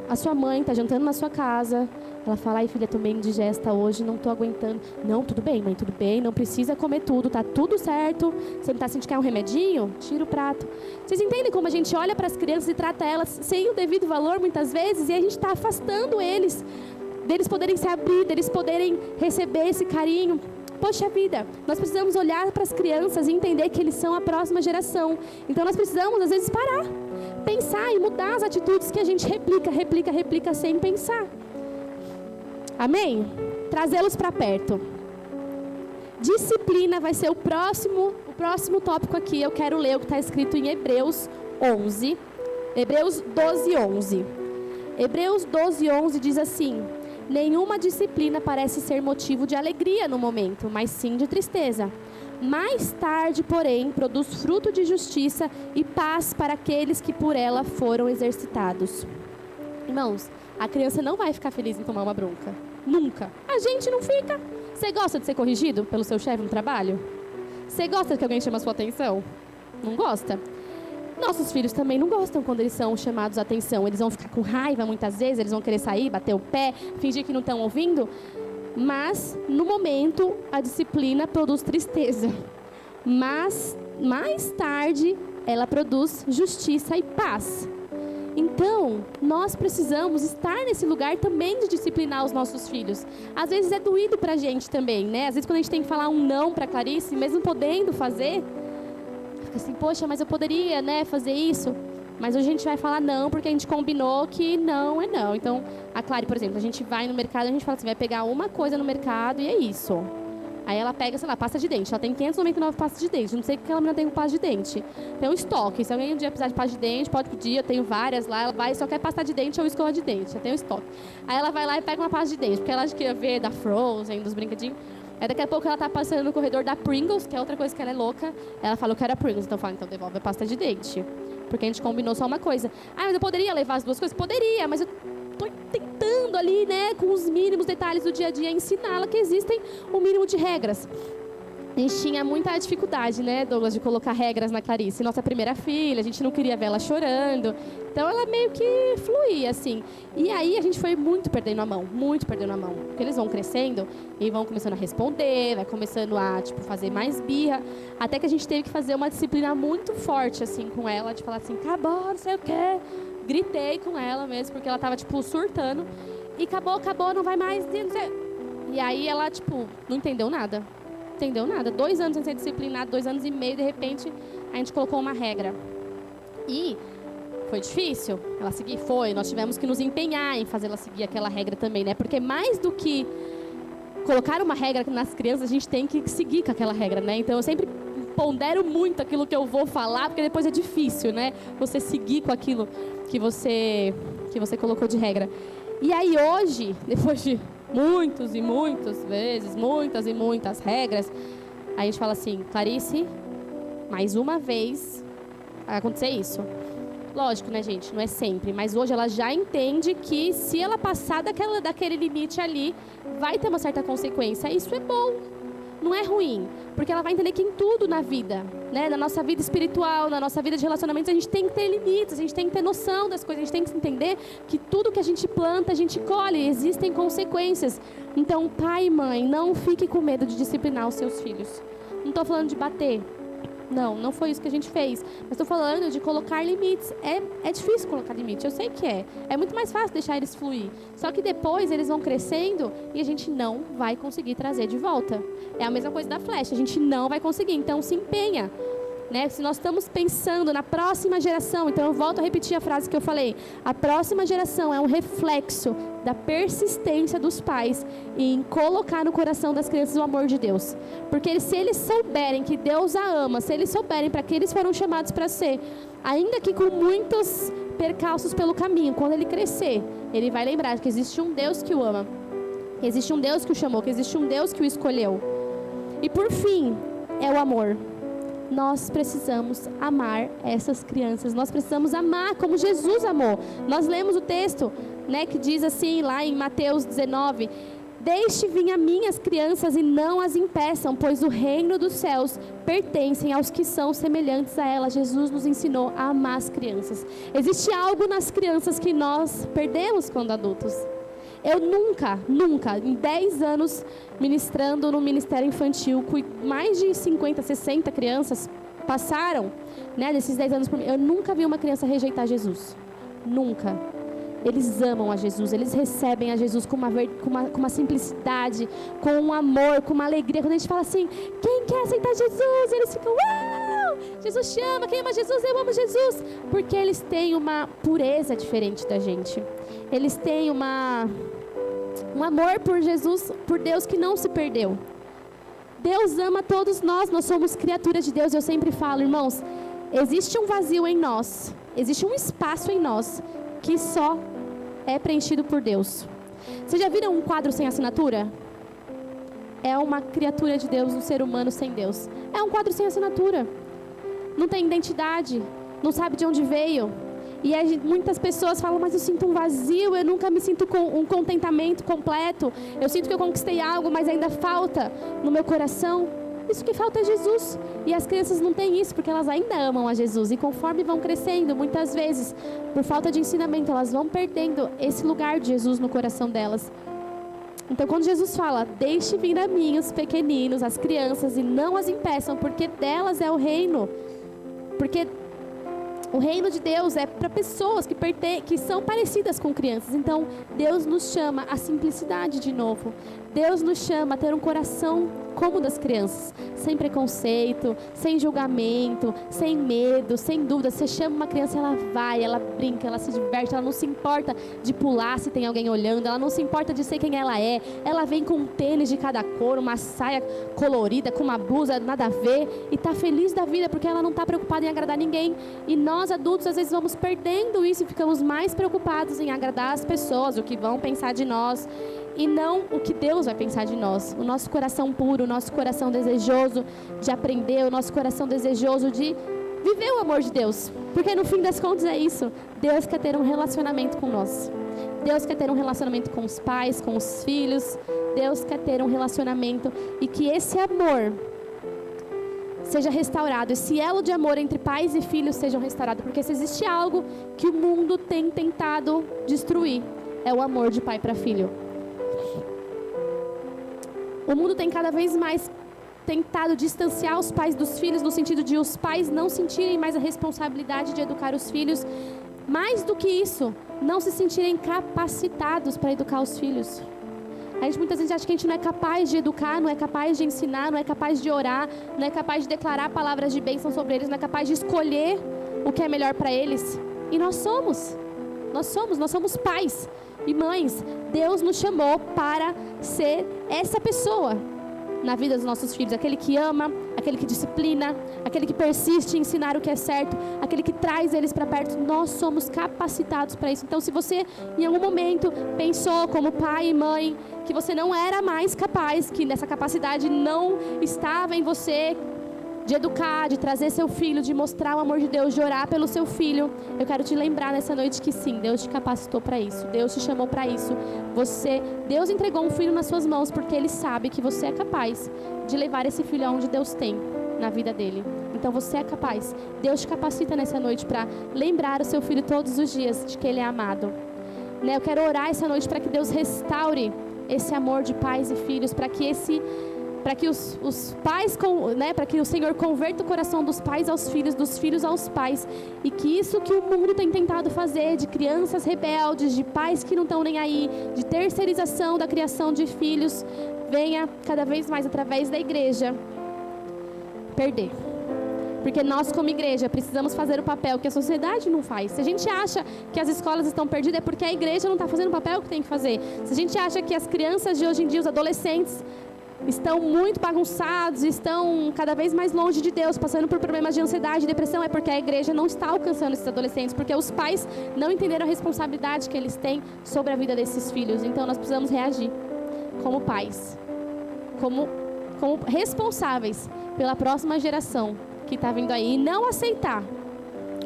a sua mãe está jantando na sua casa. Ela fala, ai filha, tô meio indigesta hoje, não tô aguentando. Não, tudo bem, mãe, tudo bem, não precisa comer tudo, tá tudo certo. Você não tá sentindo que é um remedinho? Tira o prato. Vocês entendem como a gente olha para as crianças e trata elas sem o devido valor muitas vezes? E a gente está afastando eles, deles poderem se abrir, deles poderem receber esse carinho. Poxa vida, nós precisamos olhar para as crianças e entender que eles são a próxima geração. Então nós precisamos, às vezes, parar, pensar e mudar as atitudes que a gente replica sem pensar. Amém? Trazê-los para perto. Disciplina vai ser o próximo tópico aqui. Eu quero ler o que está escrito em Hebreus 11. Hebreus 12:11. Hebreus 12:11 diz assim: nenhuma disciplina parece ser motivo de alegria no momento, mas sim de tristeza. Mais tarde, porém, produz fruto de justiça e paz para aqueles que por ela foram exercitados. Irmãos, a criança não vai ficar feliz em tomar uma bronca. Nunca. A gente não fica. Você gosta de ser corrigido pelo seu chefe no trabalho? Você gosta que alguém chame a sua atenção? Não gosta? Nossos filhos também não gostam quando eles são chamados a atenção. Eles vão ficar com raiva muitas vezes, eles vão querer sair, bater o pé, fingir que não estão ouvindo. Mas, no momento, a disciplina produz tristeza. Mas, mais tarde, ela produz justiça e paz. Então, nós precisamos estar nesse lugar também de disciplinar os nossos filhos. Às vezes é doído pra gente também, né? Às vezes quando a gente tem que falar um não pra Clarice, mesmo podendo fazer, fica assim, poxa, mas eu poderia, né, fazer isso. Mas hoje a gente vai falar não, porque a gente combinou que não é não. Então, a Clary, por exemplo, a gente vai no mercado, a gente fala assim, vai pegar uma coisa no mercado e é isso. Aí ela pega, sei lá, pasta de dente. Ela tem 599 pastas de dente. Não sei o que ela menina tem com pasta de dente. Tem um estoque. Se alguém um dia precisar de pasta de dente, pode pedir. Eu tenho várias lá. Ela vai e só quer pasta de dente ou escova de dente. Já tem um estoque. Aí ela vai lá e pega uma pasta de dente. Porque ela acha que ia ver da Frozen, dos brinquedinhos. Aí daqui a pouco ela tá passando no corredor da Pringles, que é outra coisa que ela é louca. Ela fala, eu quero a Pringles. Então fala, então devolve a pasta de dente. Porque a gente combinou só uma coisa. Ah, mas eu poderia levar as duas coisas? Poderia, mas eu tô tentando ali, né, com os mínimos detalhes do dia a dia, ensiná-la que existem um mínimo de regras. a gente tinha muita dificuldade, né, Douglas, de colocar regras na Clarice. Nossa primeira filha, a gente não queria ver ela chorando. Então, ela meio que fluía, assim. E aí, a gente foi muito perdendo a mão. Porque eles vão crescendo e vão começando a responder, vai começando a, fazer mais birra. Até que a gente teve que fazer uma disciplina muito forte, assim, com ela. De falar assim, acabou, não sei o quê. Gritei com ela mesmo, porque ela tava, surtando. E acabou, não vai mais, não sei. E aí, ela, não entendeu nada. 2 anos sem ser disciplinado, 2 anos e meio, de repente, a gente colocou uma regra. E foi difícil ela seguir? Foi. Nós tivemos que nos empenhar em fazer ela seguir aquela regra também, né? Porque mais do que colocar uma regra nas crianças, a gente tem que seguir com aquela regra, né? Então, eu sempre pondero muito aquilo que eu vou falar, porque depois é difícil, né? Você seguir com aquilo que você colocou de regra. E aí, hoje, depois de muitas e muitas regras, a gente fala assim, Clarice, mais uma vez vai acontecer isso. Lógico, né, gente? Não é sempre, mas hoje ela já entende que se ela passar daquele limite ali, vai ter uma certa consequência. Isso é bom, não é ruim, porque ela vai entender que em tudo na vida, né, na nossa vida espiritual, na nossa vida de relacionamentos, a gente tem que ter limites, a gente tem que ter noção das coisas, a gente tem que entender que tudo que a gente planta, a gente colhe, existem consequências. Então, pai e mãe, não fique com medo de disciplinar os seus filhos. Não estou falando de bater. Não foi isso que a gente fez. Mas estou falando de colocar limites. É difícil colocar limite, eu sei que é. É muito mais fácil deixar eles fluir. Só que depois eles vão crescendo e a gente não vai conseguir trazer de volta. É a mesma coisa da flecha, a gente não vai conseguir. Então se empenha. Né? Se nós estamos pensando na próxima geração, então eu volto a repetir a frase que eu falei. A próxima geração é um reflexo da persistência dos pais em colocar no coração das crianças o amor de Deus. Porque se eles souberem que Deus a ama, se eles souberem para que eles foram chamados para ser, ainda que com muitos percalços pelo caminho, quando ele crescer, ele vai lembrar que existe um Deus que o ama, que existe um Deus que o chamou, que existe um Deus que o escolheu. E por fim, é o amor. Nós precisamos amar essas crianças. Nós precisamos amar como Jesus amou. Nós lemos o texto, né, que diz assim, lá em Mateus 19, deixe vir a mim as crianças e não as impeçam, pois o reino dos céus pertencem aos que são semelhantes a ela. Jesus nos ensinou a amar as crianças. Existe algo nas crianças que nós perdemos quando adultos. Eu nunca, em 10 anos ministrando no Ministério Infantil, mais de 50, 60 crianças passaram, né, desses 10 anos por mim. Eu nunca vi uma criança rejeitar Jesus. Nunca. Eles amam a Jesus, eles recebem a Jesus com uma simplicidade, com um amor, com uma alegria. Quando a gente fala assim, quem quer aceitar Jesus? Eles ficam, uau! Jesus te ama, quem ama Jesus, eu amo Jesus. Porque eles têm uma pureza diferente da gente. Eles têm um amor por Jesus, por Deus que não se perdeu. Deus ama todos nós somos criaturas de Deus. Eu sempre falo, irmãos, existe um vazio em nós, existe um espaço em nós que só é preenchido por Deus. Vocês já viram um quadro sem assinatura? É uma criatura de Deus, um ser humano sem Deus. É um quadro sem assinatura. Não tem identidade, não sabe de onde veio. E aí, muitas pessoas falam, mas eu sinto um vazio, eu nunca me sinto com um contentamento completo. Eu sinto que eu conquistei algo, mas ainda falta no meu coração. Isso que falta é Jesus. E as crianças não têm isso, porque elas ainda amam a Jesus. E conforme vão crescendo, muitas vezes, por falta de ensinamento, elas vão perdendo esse lugar de Jesus no coração delas. Então, quando Jesus fala, deixe vir a mim os pequeninos, as crianças, e não as impeçam, porque delas é o reino. Porque o reino de Deus é para pessoas que são parecidas com crianças. Então, Deus nos chama à simplicidade de novo. Deus nos chama a ter um coração como o das crianças, sem preconceito, sem julgamento, sem medo, sem dúvida. Você chama uma criança, ela vai, ela brinca, ela se diverte, ela não se importa de pular se tem alguém olhando, ela não se importa de ser quem ela é. Ela vem com um tênis de cada cor, uma saia colorida, com uma blusa nada a ver, e está feliz da vida porque ela não está preocupada em agradar ninguém. E nós adultos às vezes vamos perdendo isso e ficamos mais preocupados em agradar as pessoas, o que vão pensar de nós, e não o que Deus vai pensar de nós. O nosso coração puro, o nosso coração desejoso de aprender, o nosso coração desejoso de viver o amor de Deus. Porque no fim das contas é isso. Deus quer ter um relacionamento com nós. Deus quer ter um relacionamento com os pais, com os filhos. Deus quer ter um relacionamento, e que esse amor seja restaurado. Esse elo de amor entre pais e filhos sejam restaurados. Porque se existe algo que o mundo tem tentado destruir, é o amor de pai para filho. O mundo tem cada vez mais tentado distanciar os pais dos filhos, no sentido de os pais não sentirem mais a responsabilidade de educar os filhos. Mais do que isso, não se sentirem capacitados para educar os filhos. A gente muitas vezes acha que a gente não é capaz de educar, não é capaz de ensinar, não é capaz de orar, não é capaz de declarar palavras de bênção sobre eles, não é capaz de escolher o que é melhor para eles. E nós somos pais e mães. Deus nos chamou para ser essa pessoa na vida dos nossos filhos, aquele que ama, aquele que disciplina, aquele que persiste em ensinar o que é certo, aquele que traz eles para perto. Nós somos capacitados para isso. Então, se você em algum momento pensou como pai e mãe que você não era mais capaz, que nessa capacidade não estava em você de educar, de trazer seu filho, de mostrar o amor de Deus, de orar pelo seu filho, eu quero te lembrar nessa noite que sim, Deus te capacitou para isso, Deus te chamou para isso. Deus entregou um filho nas suas mãos porque Ele sabe que você é capaz de levar esse filho aonde Deus tem na vida dele. Então você é capaz. Deus te capacita nessa noite para lembrar o seu filho todos os dias de que ele é amado. Eu quero orar essa noite para que Deus restaure esse amor de pais e filhos, para que os pais, para que o Senhor converta o coração dos pais aos filhos, dos filhos aos pais, e que isso que o mundo tem tentado fazer, de crianças rebeldes, de pais que não estão nem aí, de terceirização da criação de filhos, venha cada vez mais através da igreja perder. Porque nós, como igreja, precisamos fazer o papel que a sociedade não faz. Se a gente acha que as escolas estão perdidas, é porque a igreja não está fazendo o papel que tem que fazer. Se a gente acha que as crianças de hoje em dia, os adolescentes, estão muito bagunçados, estão cada vez mais longe de Deus, passando por problemas de ansiedade e depressão, é porque a igreja não está alcançando esses adolescentes, porque os pais não entenderam a responsabilidade que eles têm sobre a vida desses filhos. Então nós precisamos reagir como pais, como responsáveis pela próxima geração que está vindo aí, e não aceitar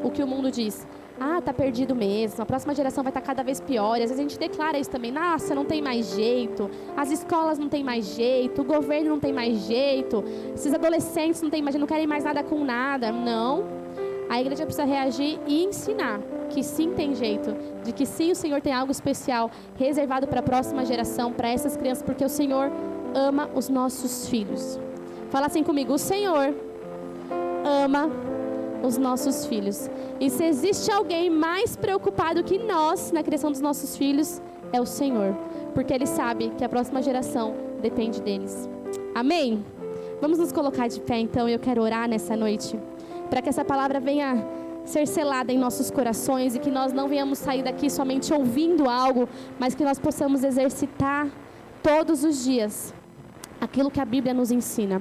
o que o mundo diz. Tá perdido mesmo, a próxima geração vai estar cada vez pior. E às vezes a gente declara isso também. Nossa, não tem mais jeito, as escolas não tem mais jeito, o governo não tem mais jeito, esses adolescentes não querem mais nada com nada. Não, a igreja precisa reagir e ensinar que sim tem jeito, de que sim o Senhor tem algo especial reservado para a próxima geração, para essas crianças, porque o Senhor ama os nossos filhos. Fala assim comigo: o Senhor ama os nossos filhos. E se existe alguém mais preocupado que nós na criação dos nossos filhos, é o Senhor, porque Ele sabe que a próxima geração depende deles. Amém? Vamos nos colocar de pé então, e eu quero orar nessa noite, para que essa palavra venha ser selada em nossos corações, e que nós não venhamos sair daqui somente ouvindo algo, mas que nós possamos exercitar todos os dias aquilo que a Bíblia nos ensina.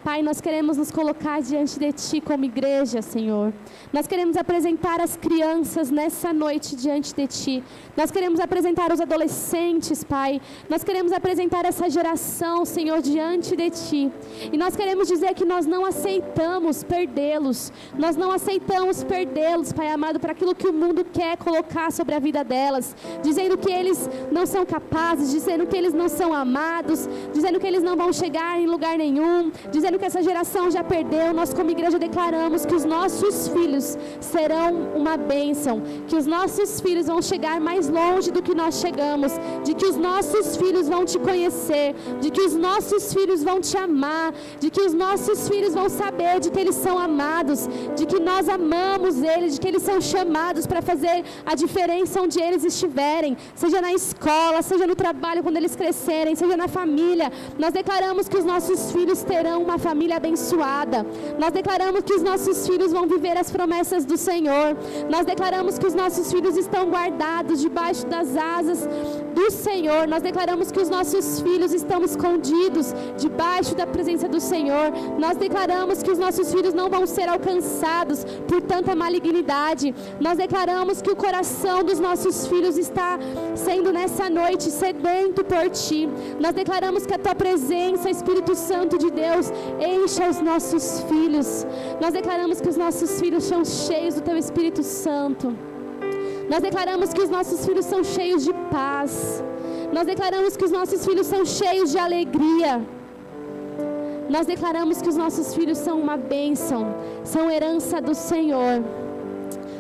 Pai, nós queremos nos colocar diante de Ti como igreja, Senhor. Nós queremos apresentar as crianças nessa noite diante de Ti. Nós queremos apresentar os adolescentes, Pai. Nós queremos apresentar essa geração, Senhor, diante de Ti. E nós queremos dizer que nós não aceitamos perdê-los. Nós não aceitamos perdê-los, Pai amado, para aquilo que o mundo quer colocar sobre a vida delas. Dizendo que eles não são capazes, dizendo que eles não são amados, dizendo que eles não vão chegar em lugar nenhum, dizendo que essa geração já perdeu. Nós como igreja declaramos que os nossos filhos serão uma bênção, que os nossos filhos vão chegar mais longe do que nós chegamos, de que os nossos filhos vão Te conhecer, de que os nossos filhos vão Te amar, de que os nossos filhos vão saber de que eles são amados, de que nós amamos eles, de que eles são chamados para fazer a diferença onde eles estiverem, seja na escola, seja no trabalho, quando eles crescerem, seja na família. Nós declaramos que os nossos filhos terão uma família abençoada. Nós declaramos que os nossos filhos vão viver as promessas do Senhor. Nós declaramos que os nossos filhos estão guardados debaixo das asas do Senhor. Nós declaramos que os nossos filhos estão escondidos debaixo da presença do Senhor. Nós declaramos que os nossos filhos não vão ser alcançados por tanta malignidade. Nós declaramos que o coração dos nossos filhos está sendo nessa noite sedento por Ti. Nós declaramos que a Tua presença, Espírito Santo de Deus, encha os nossos filhos. Nós declaramos que os nossos filhos são cheios do Teu Espírito Santo. Nós declaramos que os nossos filhos são cheios de paz. Nós declaramos que os nossos filhos são cheios de alegria. Nós declaramos que os nossos filhos são uma bênção, são herança do Senhor.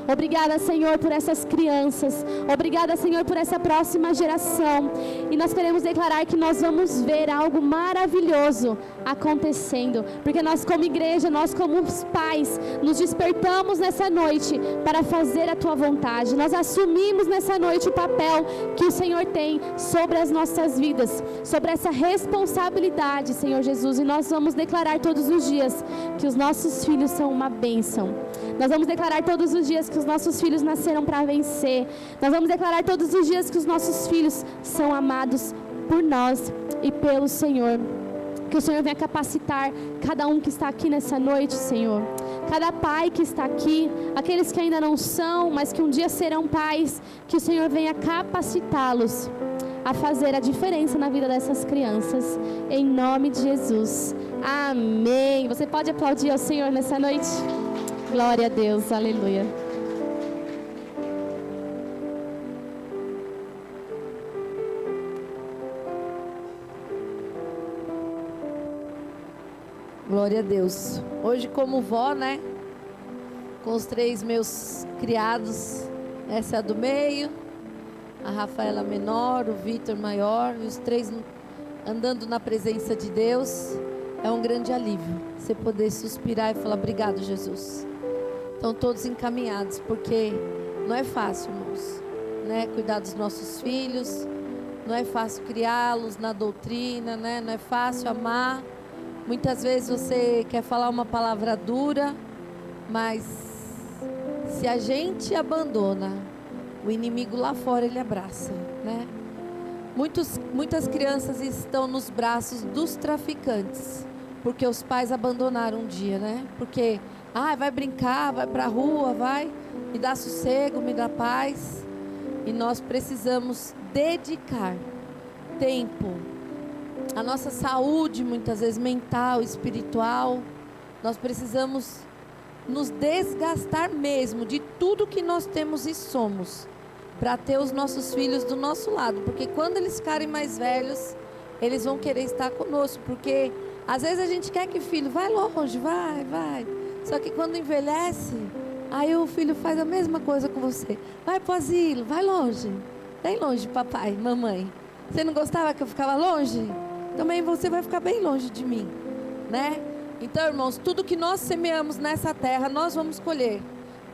Obrigada, Senhor, por essas crianças. Obrigada, Senhor, por essa próxima geração. E nós queremos declarar que nós vamos ver algo maravilhoso acontecendo. Porque nós como igreja, nós como os pais, nos despertamos nessa noite para fazer a Tua vontade. Nós assumimos nessa noite o papel que o Senhor tem sobre as nossas vidas. Sobre essa responsabilidade, Senhor Jesus. E nós vamos declarar todos os dias que os nossos filhos são uma bênção. Nós vamos declarar todos os dias que os nossos filhos nasceram para vencer. Nós vamos declarar todos os dias que os nossos filhos são amados por nós e pelo Senhor. Que o Senhor venha capacitar cada um que está aqui nessa noite, Senhor. Cada pai que está aqui, aqueles que ainda não são, mas que um dia serão pais, que o Senhor venha capacitá-los a fazer a diferença na vida dessas crianças. Em nome de Jesus. Amém. Você pode aplaudir ao Senhor nessa noite? Glória a Deus, aleluia. Glória a Deus. Hoje como vó, né? Com os 3 meus criados. Essa é a do meio, a Rafaela menor, o Vitor maior, e os 3 andando na presença de Deus. É um grande alívio você poder suspirar e falar: obrigado, Jesus. Estão todos encaminhados, porque não é fácil, irmãos, né? Cuidar dos nossos filhos, não é fácil criá-los na doutrina, né? Não é fácil amar. Muitas vezes você quer falar uma palavra dura, mas se a gente abandona, o inimigo lá fora ele abraça, né? Muitas crianças estão nos braços dos traficantes, porque os pais abandonaram um dia, né? Porque vai brincar, vai para a rua, vai, me dá sossego, me dá paz. E nós precisamos dedicar tempo, a nossa saúde, muitas vezes mental, espiritual. Nós precisamos nos desgastar mesmo de tudo que nós temos e somos, para ter os nossos filhos do nosso lado. Porque quando eles ficarem mais velhos, eles vão querer estar conosco. Porque às vezes a gente quer que o filho vá longe, vai. Só que quando envelhece, aí o filho faz a mesma coisa com você. Vai pro asilo, vai longe. Bem longe, papai, mamãe. Você não gostava que eu ficava longe? Também você vai ficar bem longe de mim, né? Então, irmãos, tudo que nós semeamos nessa terra, nós vamos colher.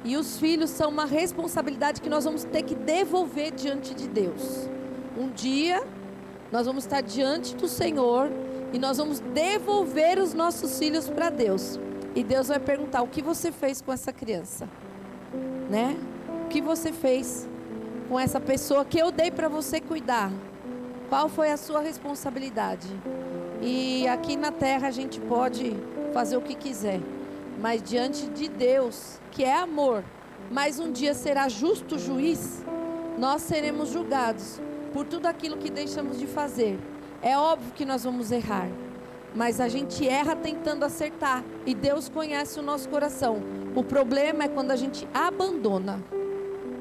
E os filhos são uma responsabilidade que nós vamos ter que devolver diante de Deus. Um dia, nós vamos estar diante do Senhor e nós vamos devolver os nossos filhos para Deus. E Deus vai perguntar: o que você fez com essa criança? Né? O que você fez com essa pessoa que eu dei para você cuidar? Qual foi a sua responsabilidade? E aqui na terra a gente pode fazer o que quiser, mas diante de Deus, que é amor, mas um dia será justo juiz, nós seremos julgados por tudo aquilo que deixamos de fazer. É óbvio que nós vamos errar, mas a gente erra tentando acertar, e Deus conhece o nosso coração. O problema é quando a gente abandona,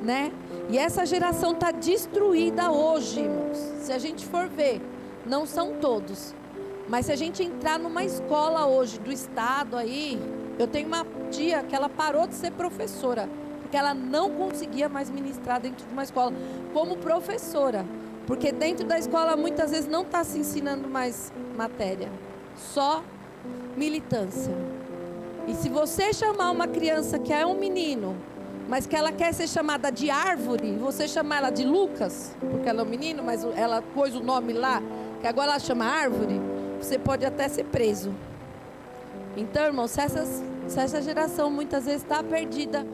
né? E essa geração está destruída hoje, irmãos. Se a gente for ver, não são todos, mas se a gente entrar numa escola hoje do estado aí, eu tenho uma tia que ela parou de ser professora, porque ela não conseguia mais ministrar dentro de uma escola como professora, porque dentro da escola muitas vezes não está se ensinando mais matéria, só militância. E se você chamar uma criança que é um menino, mas que ela quer ser chamada de árvore, você chamar ela de Lucas, porque ela é um menino, mas ela pôs o nome lá, que agora ela chama árvore, você pode até ser preso. Então, irmão, se essa geração muitas vezes está perdida,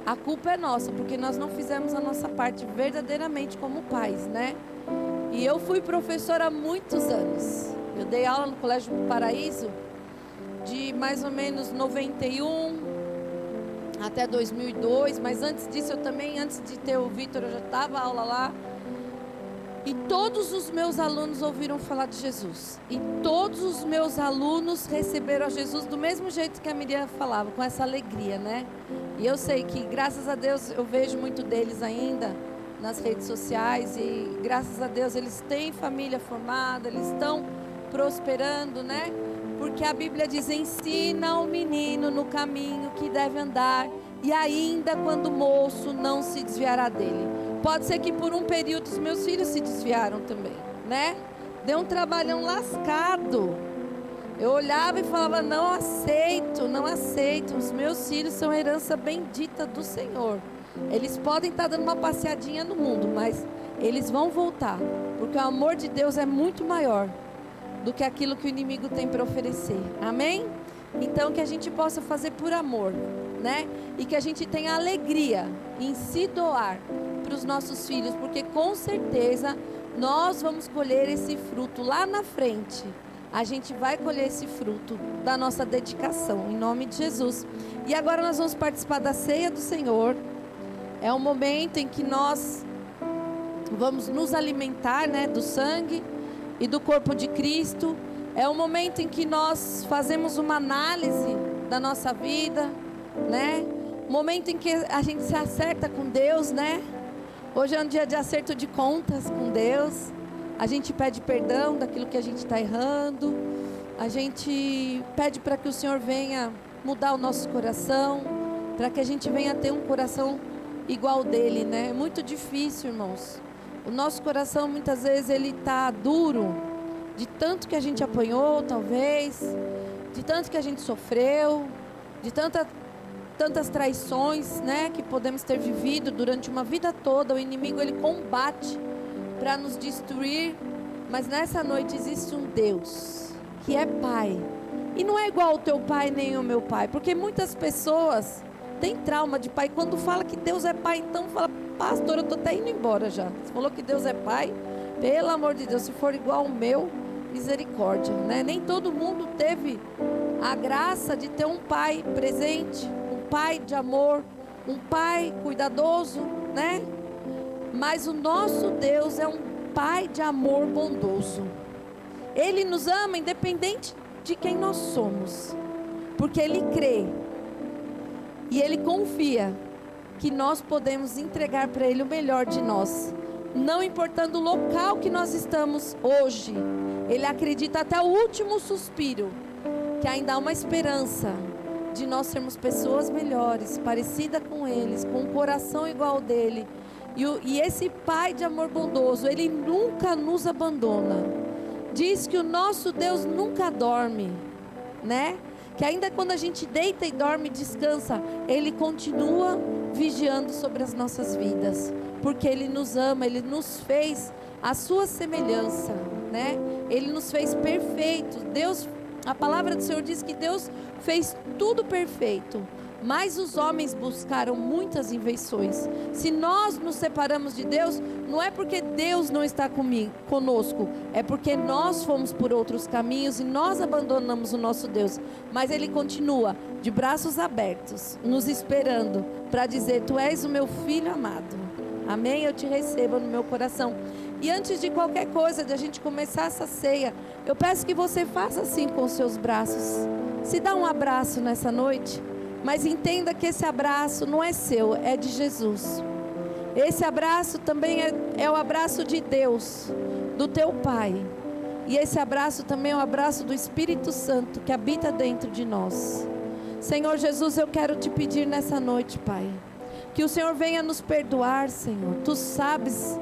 a culpa é nossa, porque nós não fizemos a nossa parte verdadeiramente como pais, né? E eu fui professora há muitos anos. Eu dei aula no Colégio do Paraíso de mais ou menos 91 até 2002, mas antes disso eu também, antes de ter o Vitor, eu já dava aula lá. E todos os meus alunos ouviram falar de Jesus. E todos os meus alunos receberam a Jesus do mesmo jeito que a Miriam falava, com essa alegria, né? E eu sei que, graças a Deus, eu vejo muito deles ainda nas redes sociais. E, graças a Deus, eles têm família formada, eles estão prosperando, né? Porque a Bíblia diz: ensina o menino no caminho que deve andar, e ainda quando moço não se desviará dele. Pode ser que por um período os meus filhos se desviaram também, né? Deu um trabalhão lascado. Eu olhava e falava: não aceito, não aceito. Os meus filhos são herança bendita do Senhor. Eles podem estar dando uma passeadinha no mundo, mas eles vão voltar, porque o amor de Deus é muito maior do que aquilo que o inimigo tem para oferecer. Amém? Então que a gente possa fazer por amor, né? E que a gente tenha alegria em se doar para os nossos filhos, porque com certeza nós vamos colher esse fruto lá na frente. A gente vai colher esse fruto da nossa dedicação, em nome de Jesus. E agora nós vamos participar da ceia do Senhor. É um momento em que nós vamos nos alimentar, né, do sangue e do corpo de Cristo. É um momento em que nós fazemos uma análise da nossa vida, né? Momento em que a gente se acerta com Deus, né? Hoje é um dia de acerto de contas com Deus. A gente pede perdão daquilo que a gente está errando. A gente pede para que o Senhor venha mudar o nosso coração, para que a gente venha ter um coração igual dele, né? É muito difícil, irmãos. O nosso coração muitas vezes ele está duro, de tanto que a gente apanhou, talvez, de tanto que a gente sofreu, de tantas traições, né, que podemos ter vivido durante uma vida toda. O inimigo ele combate para nos destruir, mas nessa noite existe um Deus que é Pai, e não é igual ao teu pai nem ao meu pai, porque muitas pessoas têm trauma de pai. Quando fala que Deus é Pai, então fala: pastor, eu estou até indo embora já. Você falou que Deus é Pai? Pelo amor de Deus, se for igual ao meu, misericórdia, né? Nem todo mundo teve a graça de ter um pai presente, um pai de amor, um pai cuidadoso, né? Mas o nosso Deus é um pai de amor bondoso. Ele nos ama independente de quem nós somos, porque Ele crê e Ele confia que nós podemos entregar para Ele o melhor de nós, não importando o local que nós estamos hoje. Ele acredita até o último suspiro que ainda há uma esperança de nós sermos pessoas melhores, parecidas com eles, com um coração igual ao dele. E esse Pai de amor bondoso, Ele nunca nos abandona. Diz que o nosso Deus nunca dorme, né? Que ainda quando a gente deita e dorme, descansa, Ele continua vigiando sobre as nossas vidas, porque Ele nos ama, Ele nos fez a sua semelhança, né? Ele nos fez perfeitos. Deus, a palavra do Senhor diz que Deus fez tudo perfeito, mas os homens buscaram muitas invenções. Se nós nos separamos de Deus, não é porque Deus não está conosco, é porque nós fomos por outros caminhos e nós abandonamos o nosso Deus. Mas Ele continua de braços abertos, nos esperando para dizer: tu és o meu filho amado. Amém? Eu te recebo no meu coração. E antes de qualquer coisa, de a gente começar essa ceia, eu peço que você faça assim com os seus braços. Se dá um abraço nessa noite, mas entenda que esse abraço não é seu, é de Jesus. Esse abraço também é o abraço de Deus, do teu Pai. E esse abraço também é o abraço do Espírito Santo que habita dentro de nós. Senhor Jesus, eu quero te pedir nessa noite, Pai, que o Senhor venha nos perdoar, Senhor. Tu sabes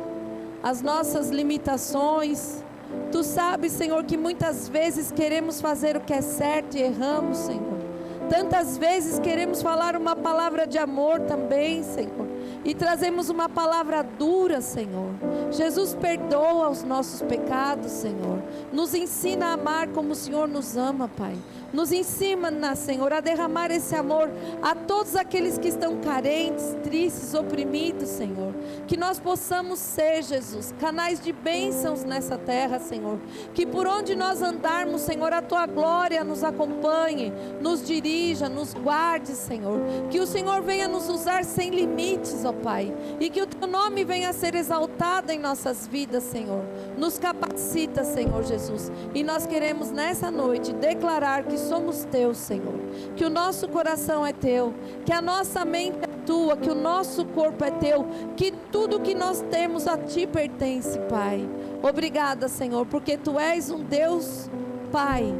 as nossas limitações. Tu sabes, Senhor, que muitas vezes queremos fazer o que é certo e erramos, Senhor. Tantas vezes queremos falar uma palavra de amor também, Senhor, e trazemos uma palavra dura, Senhor. Jesus, perdoa os nossos pecados, Senhor. Nos ensina a amar como o Senhor nos ama, Pai. Nos ensina, Senhor, a derramar esse amor a todos aqueles que estão carentes, tristes, oprimidos, Senhor. Que nós possamos ser, Jesus, canais de bênçãos nessa terra, Senhor. Que por onde nós andarmos, Senhor, a Tua glória nos acompanhe, nos dirija, nos guarde, Senhor. Que o Senhor venha nos usar sem limites, ó Pai. E que o Teu nome venha a ser exaltado em nossas vidas, Senhor. Nos capacita, Senhor Jesus. E nós queremos nessa noite declarar que somos Teus, Senhor. Que o nosso coração é Teu, que a nossa mente é Tua, que o nosso corpo é Teu, que tudo que nós temos a Ti pertence, Pai. Obrigada, Senhor, porque Tu és um Deus Pai,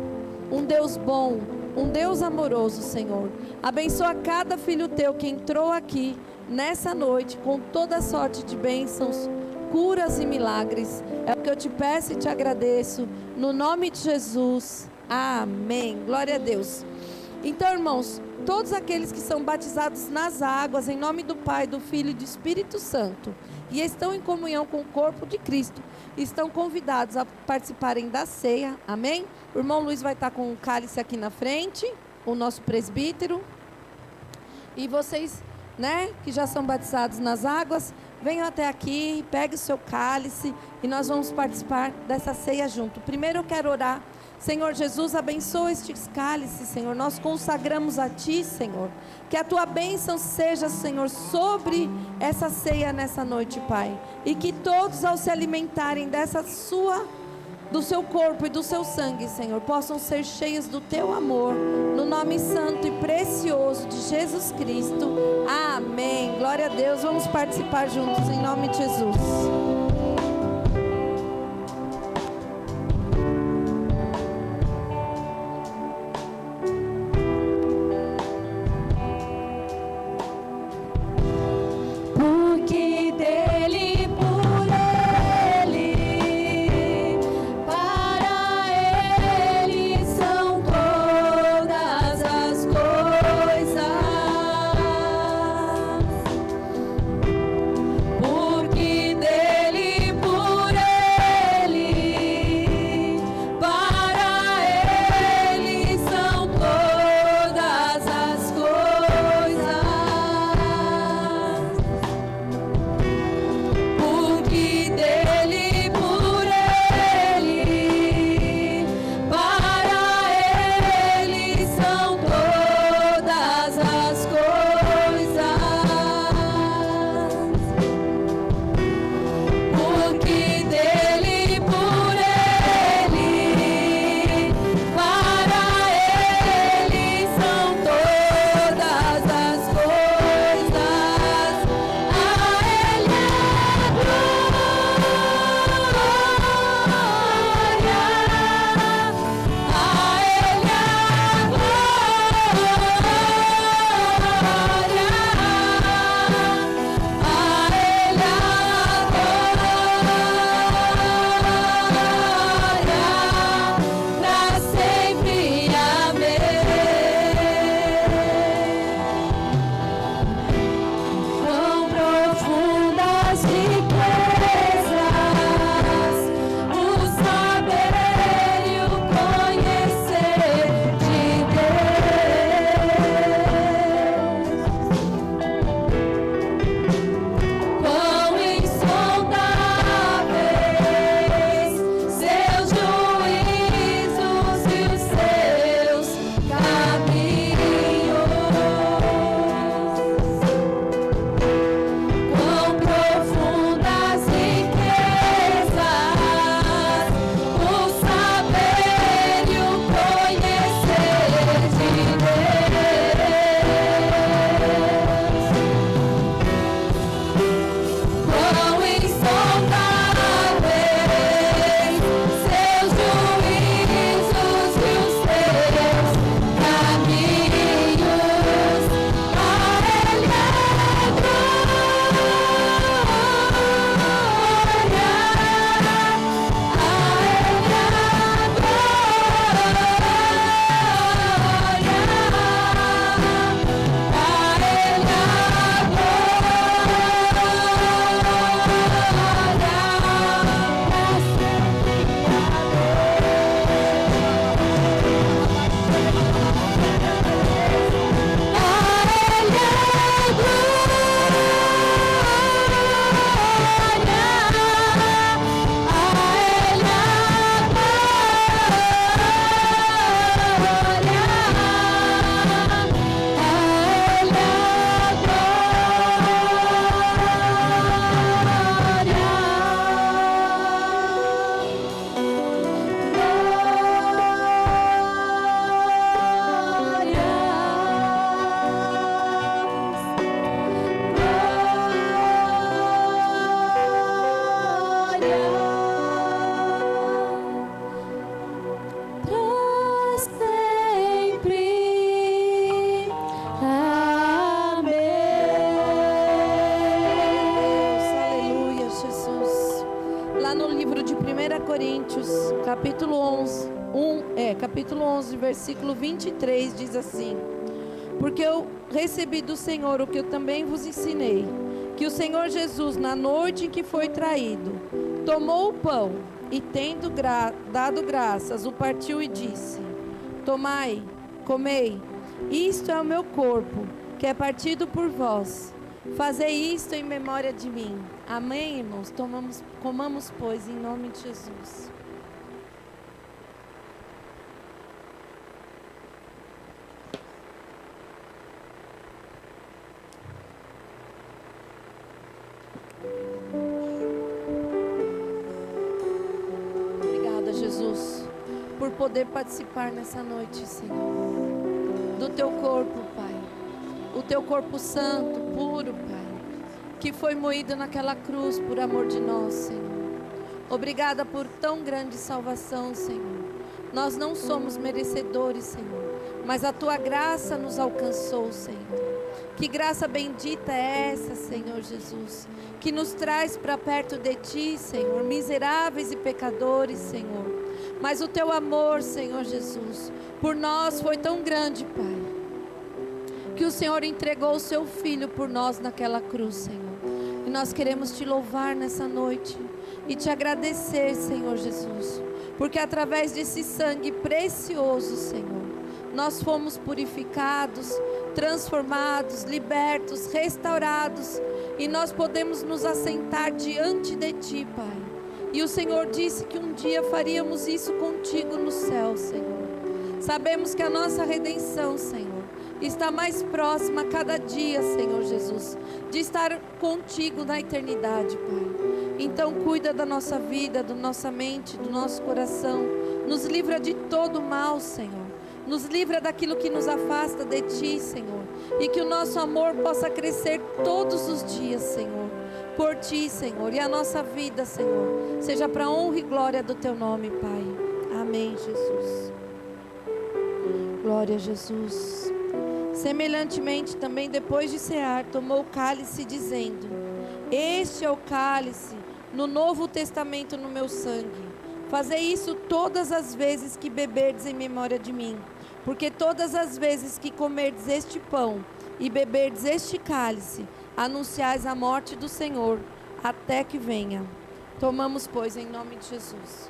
um Deus bom, um Deus amoroso, Senhor. Abençoa cada filho teu que entrou aqui nessa noite com toda sorte de bênçãos, curas e milagres. É o que eu te peço e te agradeço, no nome de Jesus. Amém. Glória a Deus. Então, irmãos, todos aqueles que são batizados nas águas, em nome do Pai, do Filho e do Espírito Santo, e estão em comunhão com o corpo de Cristo, estão convidados a participarem da ceia. Amém? O irmão Luiz vai estar com o cálice aqui na frente, o nosso presbítero. E vocês, que já são batizados nas águas, venham até aqui, pegue o seu cálice e nós vamos participar dessa ceia junto. Primeiro eu quero orar. Senhor Jesus, abençoa estes cálices, Senhor. Nós consagramos a Ti, Senhor. Que a Tua bênção seja, Senhor, sobre essa ceia nessa noite, Pai. E que todos, ao se alimentarem do Seu corpo e do Seu sangue, Senhor, possam ser cheios do Teu amor. No nome santo e precioso de Jesus Cristo. Amém. Glória a Deus. Vamos participar juntos em nome de Jesus. Lá no livro de 1 Coríntios, capítulo 11, versículo 23, diz assim: porque eu recebi do Senhor o que eu também vos ensinei, que o Senhor Jesus, na noite em que foi traído, tomou o pão e, tendo dado graças, o partiu e disse: tomai, comei, isto é o meu corpo, que é partido por vós. Fazei isto em memória de mim. Amém, irmãos? Comamos, pois, em nome de Jesus. Obrigada, Jesus, por poder participar nessa noite, Senhor, do Teu corpo, Pai. O Teu corpo santo, puro, Pai, que foi moído naquela cruz por amor de nós, Senhor. Obrigada por tão grande salvação, Senhor. Nós não somos merecedores, Senhor, mas a Tua graça nos alcançou, Senhor. Que graça bendita é essa, Senhor Jesus, que nos traz para perto de Ti, Senhor, miseráveis e pecadores, Senhor. Mas o Teu amor, Senhor Jesus, por nós foi tão grande, Pai, que o Senhor entregou o Seu Filho por nós naquela cruz, Senhor. E nós queremos Te louvar nessa noite e Te agradecer, Senhor Jesus, porque através desse sangue precioso, Senhor, nós fomos purificados, transformados, libertos, restaurados, e nós podemos nos assentar diante de Ti, Pai. E o Senhor disse que um dia faríamos isso contigo no céu, Senhor. Sabemos que a nossa redenção, Senhor, está mais próxima a cada dia, Senhor Jesus, de estar contigo na eternidade, Pai. Então cuida da nossa vida, da nossa mente, do nosso coração. Nos livra de todo mal, Senhor. Nos livra daquilo que nos afasta de Ti, Senhor. E que o nosso amor possa crescer todos os dias, Senhor, por Ti, Senhor. E a nossa vida, Senhor, seja para a honra e glória do Teu nome, Pai. Amém, Jesus. Glória a Jesus. Semelhantemente também, depois de cear, tomou o cálice, dizendo: este é o cálice no Novo Testamento no meu sangue. Fazei isso todas as vezes que beberdes em memória de mim. Porque todas as vezes que comerdes este pão e beberdes este cálice, anunciais a morte do Senhor, até que venha. Tomamos, pois, em nome de Jesus.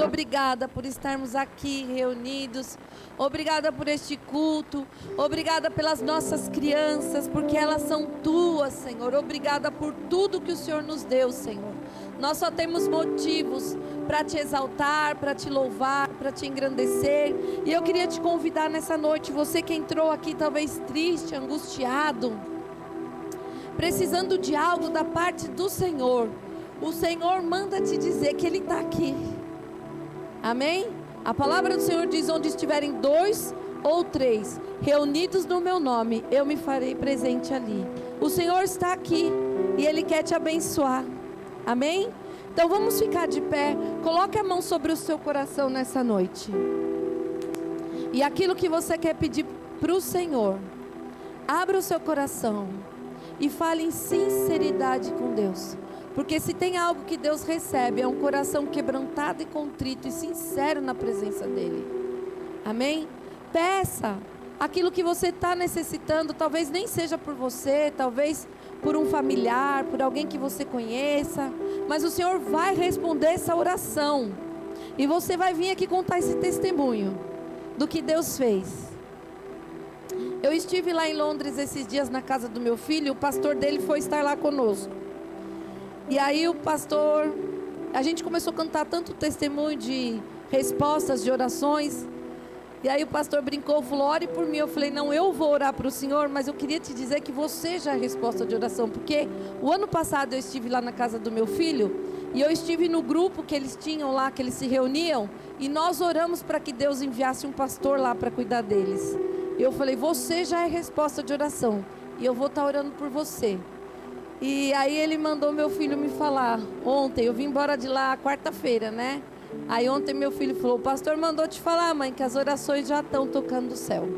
Obrigada por estarmos aqui reunidos. Obrigada por este culto. Obrigada pelas nossas crianças, porque elas são Tuas, Senhor. Obrigada por tudo que o Senhor nos deu, Senhor. Nós só temos motivos para Te exaltar, para Te louvar, para Te engrandecer. E eu queria te convidar nessa noite, você que entrou aqui talvez triste, angustiado, precisando de algo da parte do Senhor. O Senhor manda te dizer que Ele está aqui. Amém? A palavra do Senhor diz: onde estiverem 2 ou 3 reunidos no meu nome, eu me farei presente ali. O Senhor está aqui e Ele quer te abençoar. Amém? Então vamos ficar de pé. Coloque a mão sobre o seu coração nessa noite. E aquilo que você quer pedir para o Senhor, abra o seu coração e fale em sinceridade com Deus. Porque se tem algo que Deus recebe, é um coração quebrantado e contrito e sincero na presença dEle. Amém? Peça, aquilo que você está necessitando, talvez nem seja por você, talvez por um familiar, por alguém que você conheça, mas o Senhor vai responder essa oração, e você vai vir aqui contar esse testemunho do que Deus fez. Eu estive lá em Londres esses dias na casa do meu filho, o pastor dele foi estar lá conosco. E aí o pastor, a gente começou a cantar tanto testemunho de respostas, de orações. E aí o pastor brincou, falou, ore por mim. Eu falei, não, eu vou orar para o Senhor, mas eu queria te dizer que você já é a resposta de oração. Porque o ano passado eu estive lá na casa do meu filho, e eu estive no grupo que eles tinham lá, que eles se reuniam, e nós oramos para que Deus enviasse um pastor lá para cuidar deles. Eu falei, você já é resposta de oração, e eu vou estar orando por você. E aí ele mandou meu filho me falar, ontem, eu vim embora de lá quarta-feira, né? Aí ontem meu filho falou, o pastor mandou te falar, mãe, que as orações já estão tocando do céu,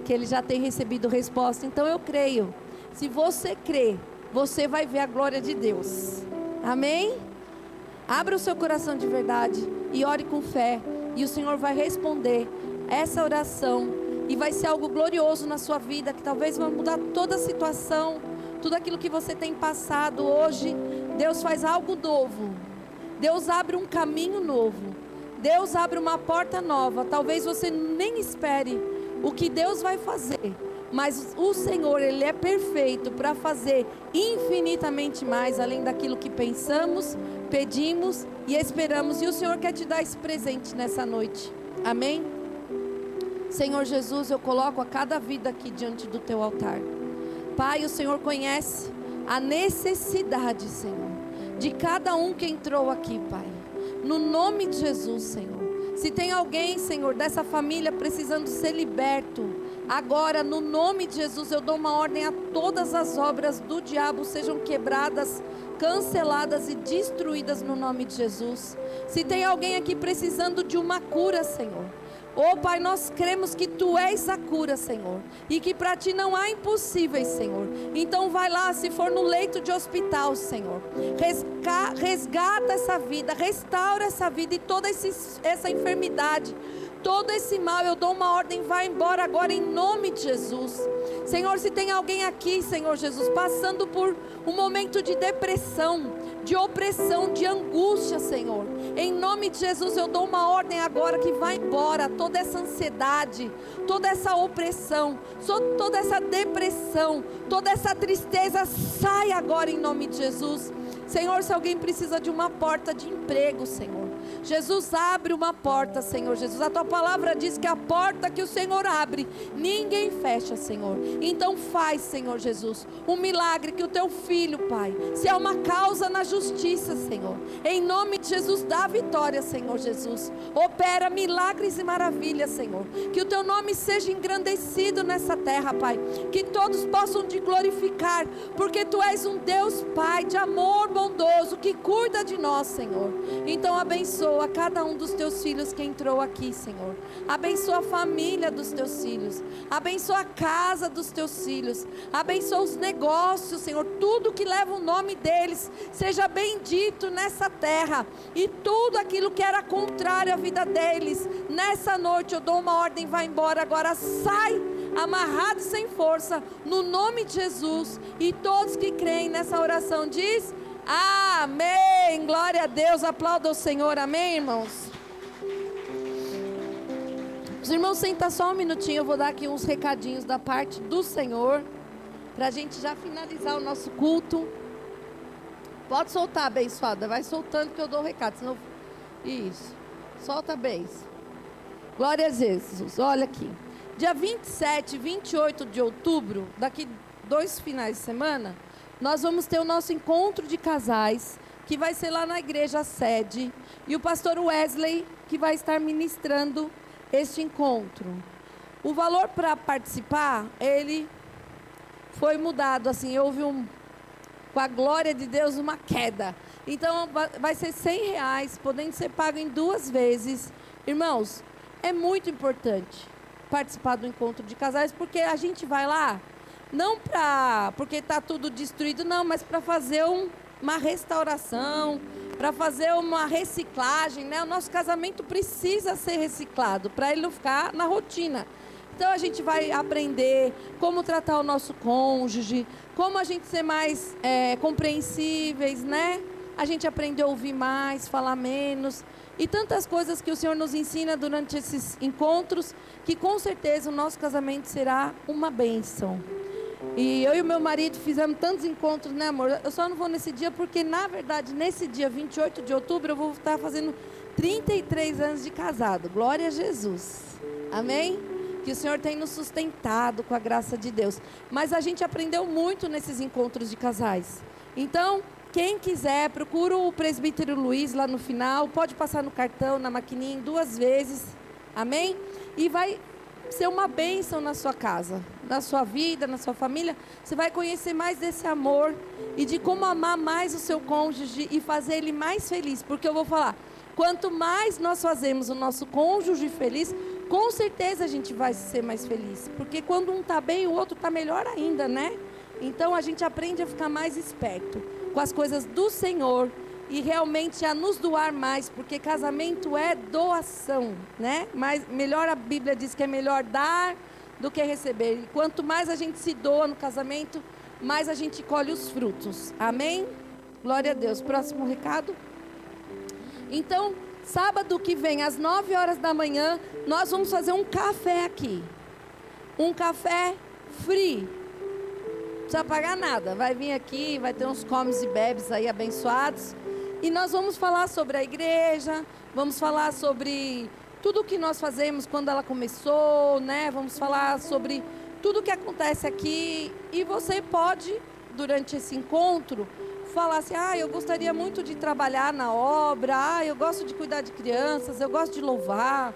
que ele já tem recebido resposta. Então eu creio, se você crê, você vai ver a glória de Deus. Amém? Abra o seu coração de verdade e ore com fé, e o Senhor vai responder essa oração, e vai ser algo glorioso na sua vida, que talvez vai mudar toda a situação, tudo aquilo que você tem passado. Hoje Deus faz algo novo, Deus abre um caminho novo, Deus abre uma porta nova. Talvez você nem espere o que Deus vai fazer, mas o Senhor, Ele é perfeito para fazer infinitamente mais, além daquilo que pensamos, pedimos e esperamos. E o Senhor quer te dar esse presente nessa noite. Amém? Senhor Jesus, eu coloco a cada vida aqui diante do Teu altar. Pai, o Senhor conhece a necessidade, Senhor, de cada um que entrou aqui, Pai. No nome de Jesus, Senhor. Se tem alguém, Senhor, dessa família precisando ser liberto, agora, no nome de Jesus, eu dou uma ordem a todas as obras do diabo sejam quebradas, canceladas e destruídas no nome de Jesus. Se tem alguém aqui precisando de uma cura, Senhor, oh Pai, nós cremos que Tu és a cura, Senhor, e que para Ti não há impossíveis, Senhor. Então vai lá, se for no leito de hospital, Senhor, resgata essa vida, restaura essa vida, e toda essa enfermidade, todo esse mal, eu dou uma ordem, vai embora agora em nome de Jesus. Senhor, se tem alguém aqui, Senhor Jesus, passando por um momento de depressão, de opressão, de angústia, Senhor, em nome de Jesus eu dou uma ordem agora que vai embora toda essa ansiedade, toda essa opressão, toda essa depressão, toda essa tristeza, sai agora em nome de Jesus. Senhor, se alguém precisa de uma porta de emprego, Senhor, Jesus, abre uma porta, Senhor Jesus. A Tua palavra diz que a porta que o Senhor abre, ninguém fecha, Senhor. Então faz, Senhor Jesus, um milagre que o Teu filho, Pai, se é uma causa na justiça, Senhor, em nome de Jesus, dá vitória, Senhor Jesus. Opera milagres e maravilhas, Senhor. Que o Teu nome seja engrandecido nessa terra, Pai. Que todos possam Te glorificar, porque Tu és um Deus, Pai, de amor bondoso, que cuida de nós, Senhor. Então abençoa a cada um dos Teus filhos que entrou aqui, Senhor. Abençoa a família dos Teus filhos. Abençoa a casa dos Teus filhos. Abençoa os negócios, Senhor. Tudo que leva o nome deles seja bendito nessa terra. E tudo aquilo que era contrário à vida deles, nessa noite eu dou uma ordem, vai embora agora, sai amarrado e sem força, no nome de Jesus. E todos que creem nessa oração diz amém, glória a Deus, aplauda o Senhor, amém, irmãos? Os irmãos sentam só um minutinho, eu vou dar aqui uns recadinhos da parte do Senhor, para a gente já finalizar o nosso culto. Pode soltar, abençoada, vai soltando que eu dou o recado, senão... Isso, solta a bênção. Glória a Jesus, olha aqui, dia 27 e 28 de outubro, daqui 2 finais de semana, nós vamos ter o nosso encontro de casais, que vai ser lá na igreja sede, e o pastor Wesley que vai estar ministrando este encontro. O valor para participar, ele foi mudado, assim, houve com a glória de Deus, uma queda. Então vai ser R$100, podendo ser pago em 2 vezes. Irmãos, é muito importante participar do encontro de casais, porque a gente vai lá, não porque está tudo destruído, não, mas para fazer uma restauração, para fazer uma reciclagem, né? O nosso casamento precisa ser reciclado, para ele não ficar na rotina. Então a gente vai aprender como tratar o nosso cônjuge, como a gente ser mais compreensíveis, né? A gente aprender a ouvir mais, falar menos. E tantas coisas que o Senhor nos ensina durante esses encontros, que com certeza o nosso casamento será uma bênção. E eu e o meu marido fizemos tantos encontros, né, amor? Eu só não vou nesse dia porque, na verdade, nesse dia 28 de outubro, eu vou estar fazendo 33 anos de casado. Glória a Jesus. Amém? Que o Senhor tem nos sustentado com a graça de Deus. Mas a gente aprendeu muito nesses encontros de casais. Então, quem quiser, procura o presbítero Luiz lá no final. Pode passar no cartão, na maquininha, 2 vezes. Amém? E vai ser uma bênção na sua casa, na sua vida, na sua família. Você vai conhecer mais desse amor e de como amar mais o seu cônjuge e fazer ele mais feliz. Porque eu vou falar, quanto mais nós fazemos o nosso cônjuge feliz, com certeza a gente vai ser mais feliz. Porque quando um está bem, o outro está melhor ainda, né? Então a gente aprende a ficar mais esperto com as coisas do Senhor e realmente a nos doar mais, porque casamento é doação, né? Mas melhor, a Bíblia diz que é melhor dar do que receber. E quanto mais a gente se doa no casamento, mais a gente colhe os frutos. Amém? Glória a Deus. Próximo recado. Então, sábado que vem, às 9 horas da manhã, nós vamos fazer um café aqui. Um café free. Não precisa pagar nada. Vai vir aqui, vai ter uns comes e bebes aí abençoados. E nós vamos falar sobre a igreja, vamos falar sobre tudo o que nós fazemos quando ela começou, né? Vamos falar sobre tudo o que acontece aqui. E você pode, durante esse encontro, falar assim, eu gostaria muito de trabalhar na obra, eu gosto de cuidar de crianças, eu gosto de louvar,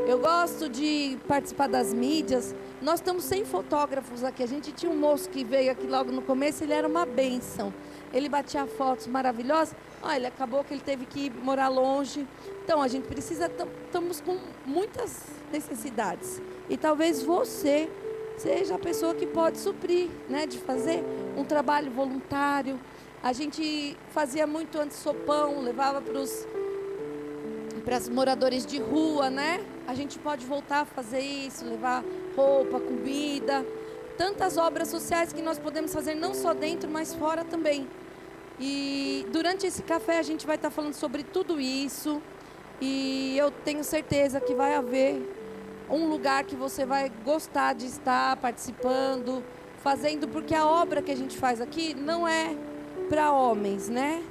eu gosto de participar das mídias. Nós estamos sem fotógrafos aqui. A gente tinha um moço que veio aqui logo no começo, ele era uma bênção. Ele batia fotos maravilhosas. Ele acabou que ele teve que morar longe. Então, a gente precisa, estamos com muitas necessidades. E talvez você seja a pessoa que pode suprir, né? De fazer um trabalho voluntário. A gente fazia muito antes sopão, levava para os moradores de rua, né? A gente pode voltar a fazer isso, levar roupa, comida. Tantas obras sociais que nós podemos fazer, não só dentro, mas fora também. E durante esse café a gente vai estar falando sobre tudo isso. E eu tenho certeza que vai haver um lugar que você vai gostar de estar participando, fazendo, porque a obra que a gente faz aqui não é para homens, né?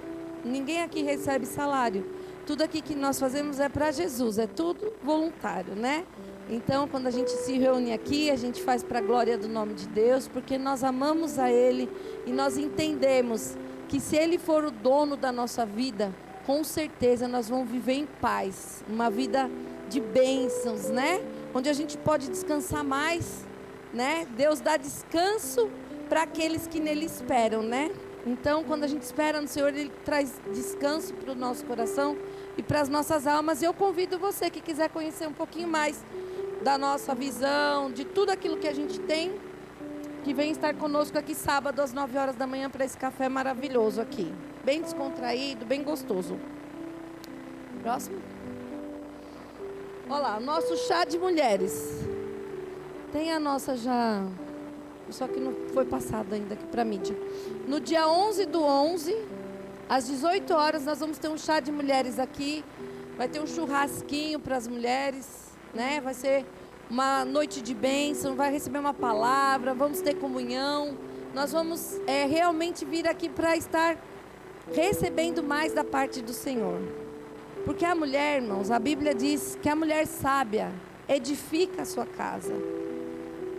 Ninguém aqui recebe salário. Tudo aqui que nós fazemos é para Jesus, é tudo voluntário, né? Então, quando a gente se reúne aqui, a gente faz para a glória do nome de Deus, porque nós amamos a Ele e nós entendemos que se Ele for o dono da nossa vida, com certeza nós vamos viver em paz, uma vida de bênçãos, né? Onde a gente pode descansar mais, né? Deus dá descanso para aqueles que nele esperam, né? Então, quando a gente espera no Senhor, Ele traz descanso para o nosso coração e para as nossas almas. E eu convido você que quiser conhecer um pouquinho mais da nossa visão, de tudo aquilo que a gente tem, que vem estar conosco aqui sábado às 9 horas da manhã para esse café maravilhoso aqui. Bem descontraído, bem gostoso. Próximo. Olha lá, nosso chá de mulheres. Tem a nossa já... Só que não foi passado ainda aqui para a mídia. No dia 11/11, às 18 horas, nós vamos ter um chá de mulheres aqui. Vai ter um churrasquinho para as mulheres, né? Vai ser uma noite de bênção, vai receber uma palavra, vamos ter comunhão. Nós vamos realmente vir aqui para estar recebendo mais da parte do Senhor. Porque a mulher, irmãos, a Bíblia diz que a mulher sábia edifica a sua casa.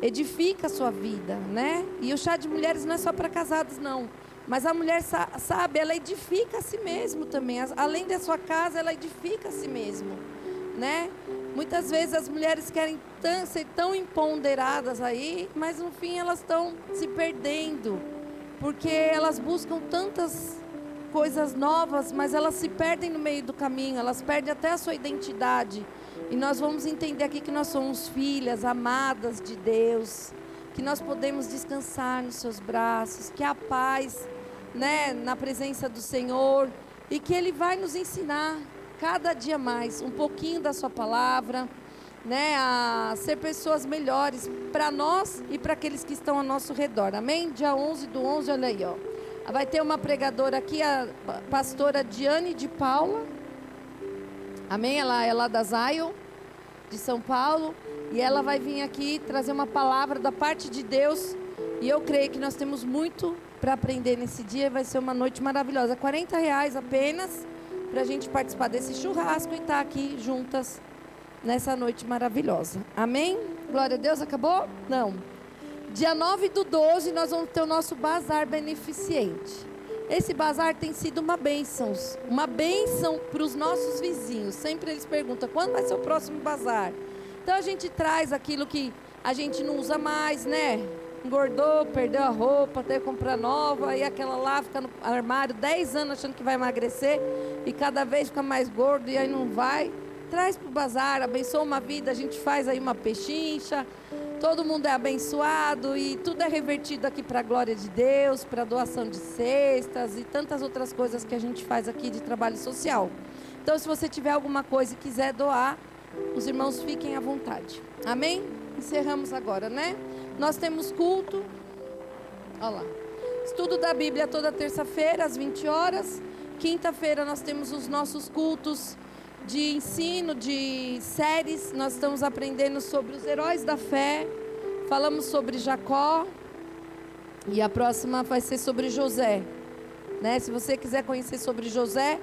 Edifica a sua vida, né? E o chá de mulheres não é só para casados, não. Mas a mulher sábia, ela edifica a si mesmo também. Além da sua casa, ela edifica a si mesmo, né? Muitas vezes as mulheres querem ser tão empoderadas aí, mas no fim elas estão se perdendo. Porque elas buscam tantas coisas novas, mas elas se perdem no meio do caminho. Elas perdem até a sua identidade. E nós vamos entender aqui que nós somos filhas amadas de Deus, que nós podemos descansar nos seus braços, que há paz, né, na presença do Senhor, e que Ele vai nos ensinar cada dia mais um pouquinho da sua palavra, né, a ser pessoas melhores para nós e para aqueles que estão ao nosso redor. Amém? Dia 11/11, olha aí, ó. Vai ter uma pregadora aqui, a pastora Diane de Paula. Amém? Ela é lá da Zion, de São Paulo. E ela vai vir aqui trazer uma palavra da parte de Deus. E eu creio que nós temos muito para aprender nesse dia. Vai ser uma noite maravilhosa. R$40 apenas para a gente participar desse churrasco e estar aqui juntas nessa noite maravilhosa. Amém? Glória a Deus. Acabou? Não. Dia 9/12 nós vamos ter o nosso bazar beneficente. Esse bazar tem sido uma bênção para os nossos vizinhos. Sempre eles perguntam, quando vai ser o próximo bazar? Então a gente traz aquilo que a gente não usa mais, né? Engordou, perdeu a roupa, teve que comprar nova, aí aquela lá fica no armário 10 anos achando que vai emagrecer e cada vez fica mais gordo e aí não vai. Traz para o bazar, abençoa uma vida, a gente faz aí uma pechincha, todo mundo é abençoado e tudo é revertido aqui para a glória de Deus, para a doação de cestas e tantas outras coisas que a gente faz aqui de trabalho social. Então, se você tiver alguma coisa e quiser doar, os irmãos fiquem à vontade. Amém? Encerramos agora, né? Nós temos culto. Olha lá. Estudo da Bíblia toda terça-feira, às 20 horas. Quinta-feira nós temos os nossos cultos de ensino, de séries. Nós estamos aprendendo sobre os heróis da fé. Falamos sobre Jacó. E a próxima vai ser sobre José. Né? Se você quiser conhecer sobre José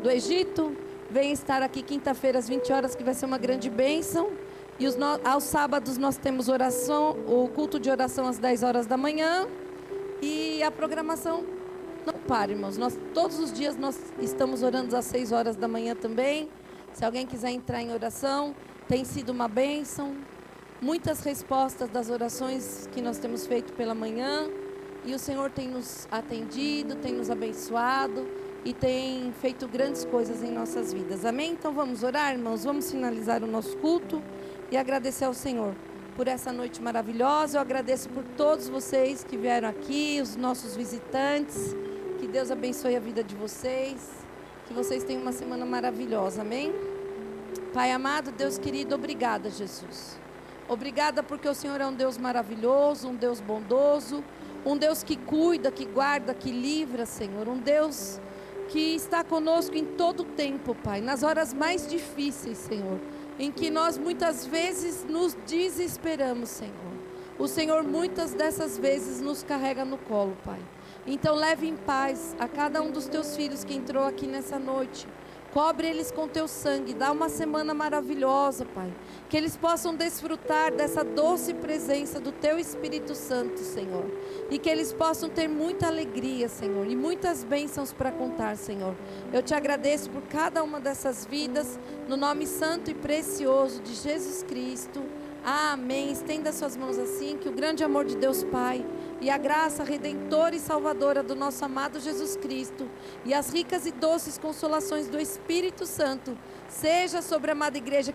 do Egito, vem estar aqui quinta-feira às 20 horas, que vai ser uma grande bênção. E aos sábados nós temos oração, o culto de oração às 10 horas da manhã. E a programação não para, irmãos. Todos os dias nós estamos orando às 6 horas da manhã também. Se alguém quiser entrar em oração, tem sido uma bênção. Muitas respostas das orações que nós temos feito pela manhã. E o Senhor tem nos atendido, tem nos abençoado e tem feito grandes coisas em nossas vidas. Amém? Então vamos orar, irmãos. Vamos finalizar o nosso culto e agradecer ao Senhor por essa noite maravilhosa. Eu agradeço por todos vocês que vieram aqui, os nossos visitantes. Que Deus abençoe a vida de vocês. Que vocês tenham uma semana maravilhosa. Amém? Pai amado, Deus querido, obrigada, Jesus. Obrigada porque o Senhor é um Deus maravilhoso, um Deus bondoso, um Deus que cuida, que guarda, que livra, Senhor. Um Deus que está conosco em todo o tempo, Pai, nas horas mais difíceis, Senhor, em que nós muitas vezes nos desesperamos, Senhor. O Senhor muitas dessas vezes nos carrega no colo, Pai. Então leve em paz a cada um dos teus filhos que entrou aqui nessa noite. Cobre eles com teu sangue, dá uma semana maravilhosa, Pai. Que eles possam desfrutar dessa doce presença do teu Espírito Santo, Senhor. E que eles possam ter muita alegria, Senhor, e muitas bênçãos para contar, Senhor. Eu te agradeço por cada uma dessas vidas, no nome santo e precioso de Jesus Cristo. Amém. Estenda suas mãos assim, que o grande amor de Deus Pai e a graça redentora e salvadora do nosso amado Jesus Cristo e as ricas e doces consolações do Espírito Santo seja sobre a amada igreja que